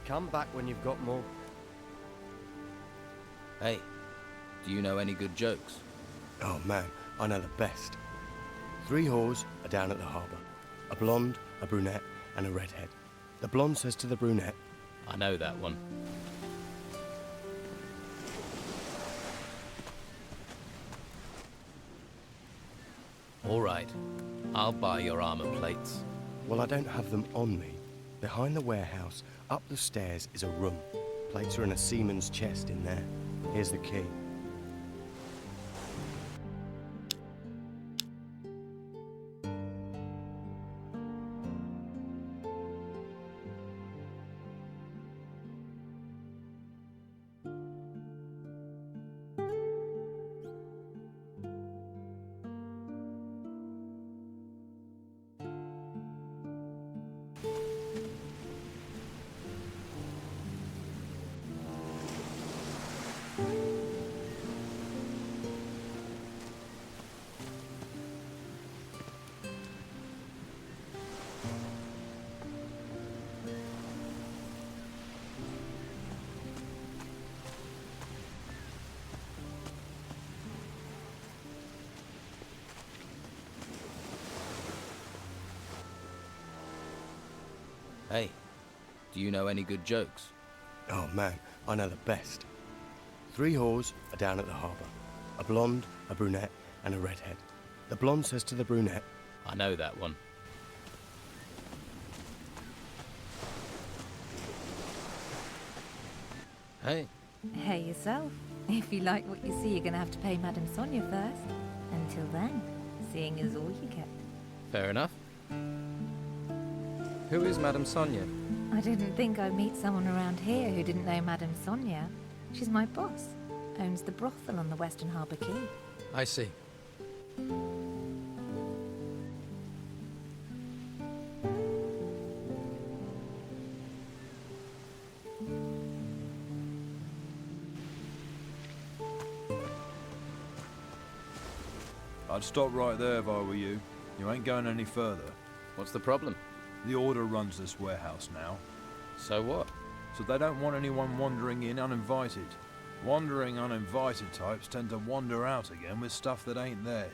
[SPEAKER 16] Come back when you've got more.
[SPEAKER 1] Hey, do you know any good jokes?
[SPEAKER 16] Oh man, I know the best. 3 whores are down at the harbour. A blonde, a brunette, and a redhead. The blonde says to the brunette,
[SPEAKER 1] I know that one. All right, I'll buy your armor plates.
[SPEAKER 16] Well, I don't have them on me. Behind the warehouse, up the stairs, is a room. Plates are in a seaman's chest in there. Here's the key.
[SPEAKER 1] Hey, do you know any good jokes?
[SPEAKER 16] Oh man, I know the best. 3 whores are down at the harbour. A blonde, a brunette, and a redhead. The blonde says to the brunette,
[SPEAKER 1] I know that one. Hey.
[SPEAKER 22] Hey yourself. If you like what you see, you're gonna have to pay Madame Sonia first. Until then, seeing is all you get.
[SPEAKER 1] Fair enough. Who is Madame Sonia?
[SPEAKER 22] I didn't think I'd meet someone around here who didn't know Madame Sonia. She's my boss. Owns the brothel on the Western Harbour Quay.
[SPEAKER 1] I see.
[SPEAKER 23] I'd stop right there if I were you. You ain't going any further.
[SPEAKER 1] What's the problem?
[SPEAKER 23] The Order runs this warehouse now.
[SPEAKER 1] So what?
[SPEAKER 23] So they don't want anyone wandering in uninvited. Wandering uninvited types tend to wander out again with stuff that ain't theirs.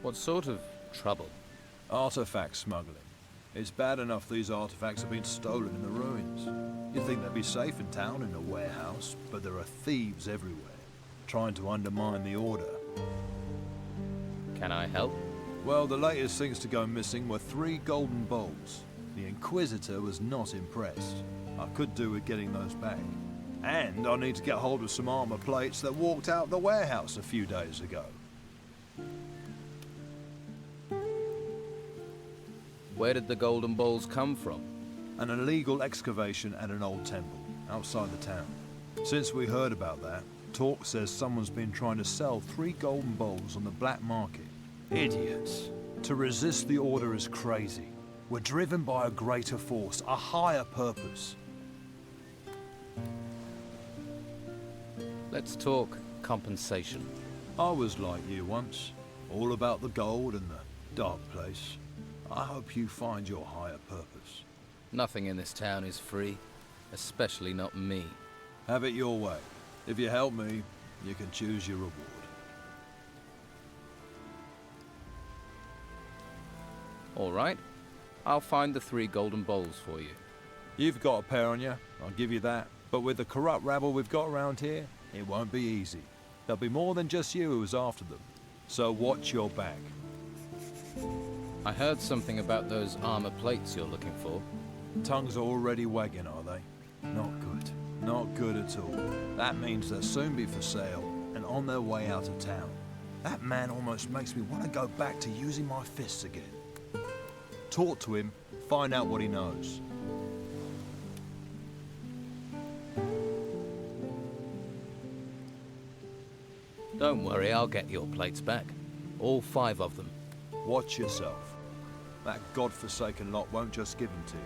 [SPEAKER 1] What sort of trouble?
[SPEAKER 23] Artifact smuggling. It's bad enough these artifacts have been stolen in the ruins. You'd think they'd be safe in town in a warehouse, but there are thieves everywhere, trying to undermine the Order.
[SPEAKER 1] Can I help?
[SPEAKER 23] Well, the latest things to go missing were 3 golden bowls. The Inquisitor was not impressed. I could do with getting those back. And I need to get hold of some armor plates that walked out the warehouse a few days ago.
[SPEAKER 1] Where did the golden balls come from?
[SPEAKER 23] An illegal excavation at an old temple outside the town. Since we heard about that, talk says someone's been trying to sell 3 golden bowls on the black market. Idiots. To resist the order is crazy. We're driven by a greater force, a higher purpose.
[SPEAKER 1] Let's talk compensation.
[SPEAKER 23] I was like you once, all about the gold and the dark place. I hope you find your higher purpose.
[SPEAKER 1] Nothing in this town is free, especially not me.
[SPEAKER 23] Have it your way. If you help me, you can choose your reward.
[SPEAKER 1] All right. I'll find the 3 golden bowls for you.
[SPEAKER 23] You've got a pair on you, I'll give you that. But with the corrupt rabble we've got around here, it won't be easy. There'll be more than just you who's after them. So watch your back.
[SPEAKER 1] I heard something about those armor plates you're looking for.
[SPEAKER 23] Tongues are already wagging, are they? Not good. Not good at all. That means they'll soon be for sale and on their way out of town. That man almost makes me want to go back to using my fists again. Talk to him, find out what he knows.
[SPEAKER 1] Don't worry, I'll get your plates back. All 5 of them.
[SPEAKER 23] Watch yourself. That godforsaken lot won't just give them to you.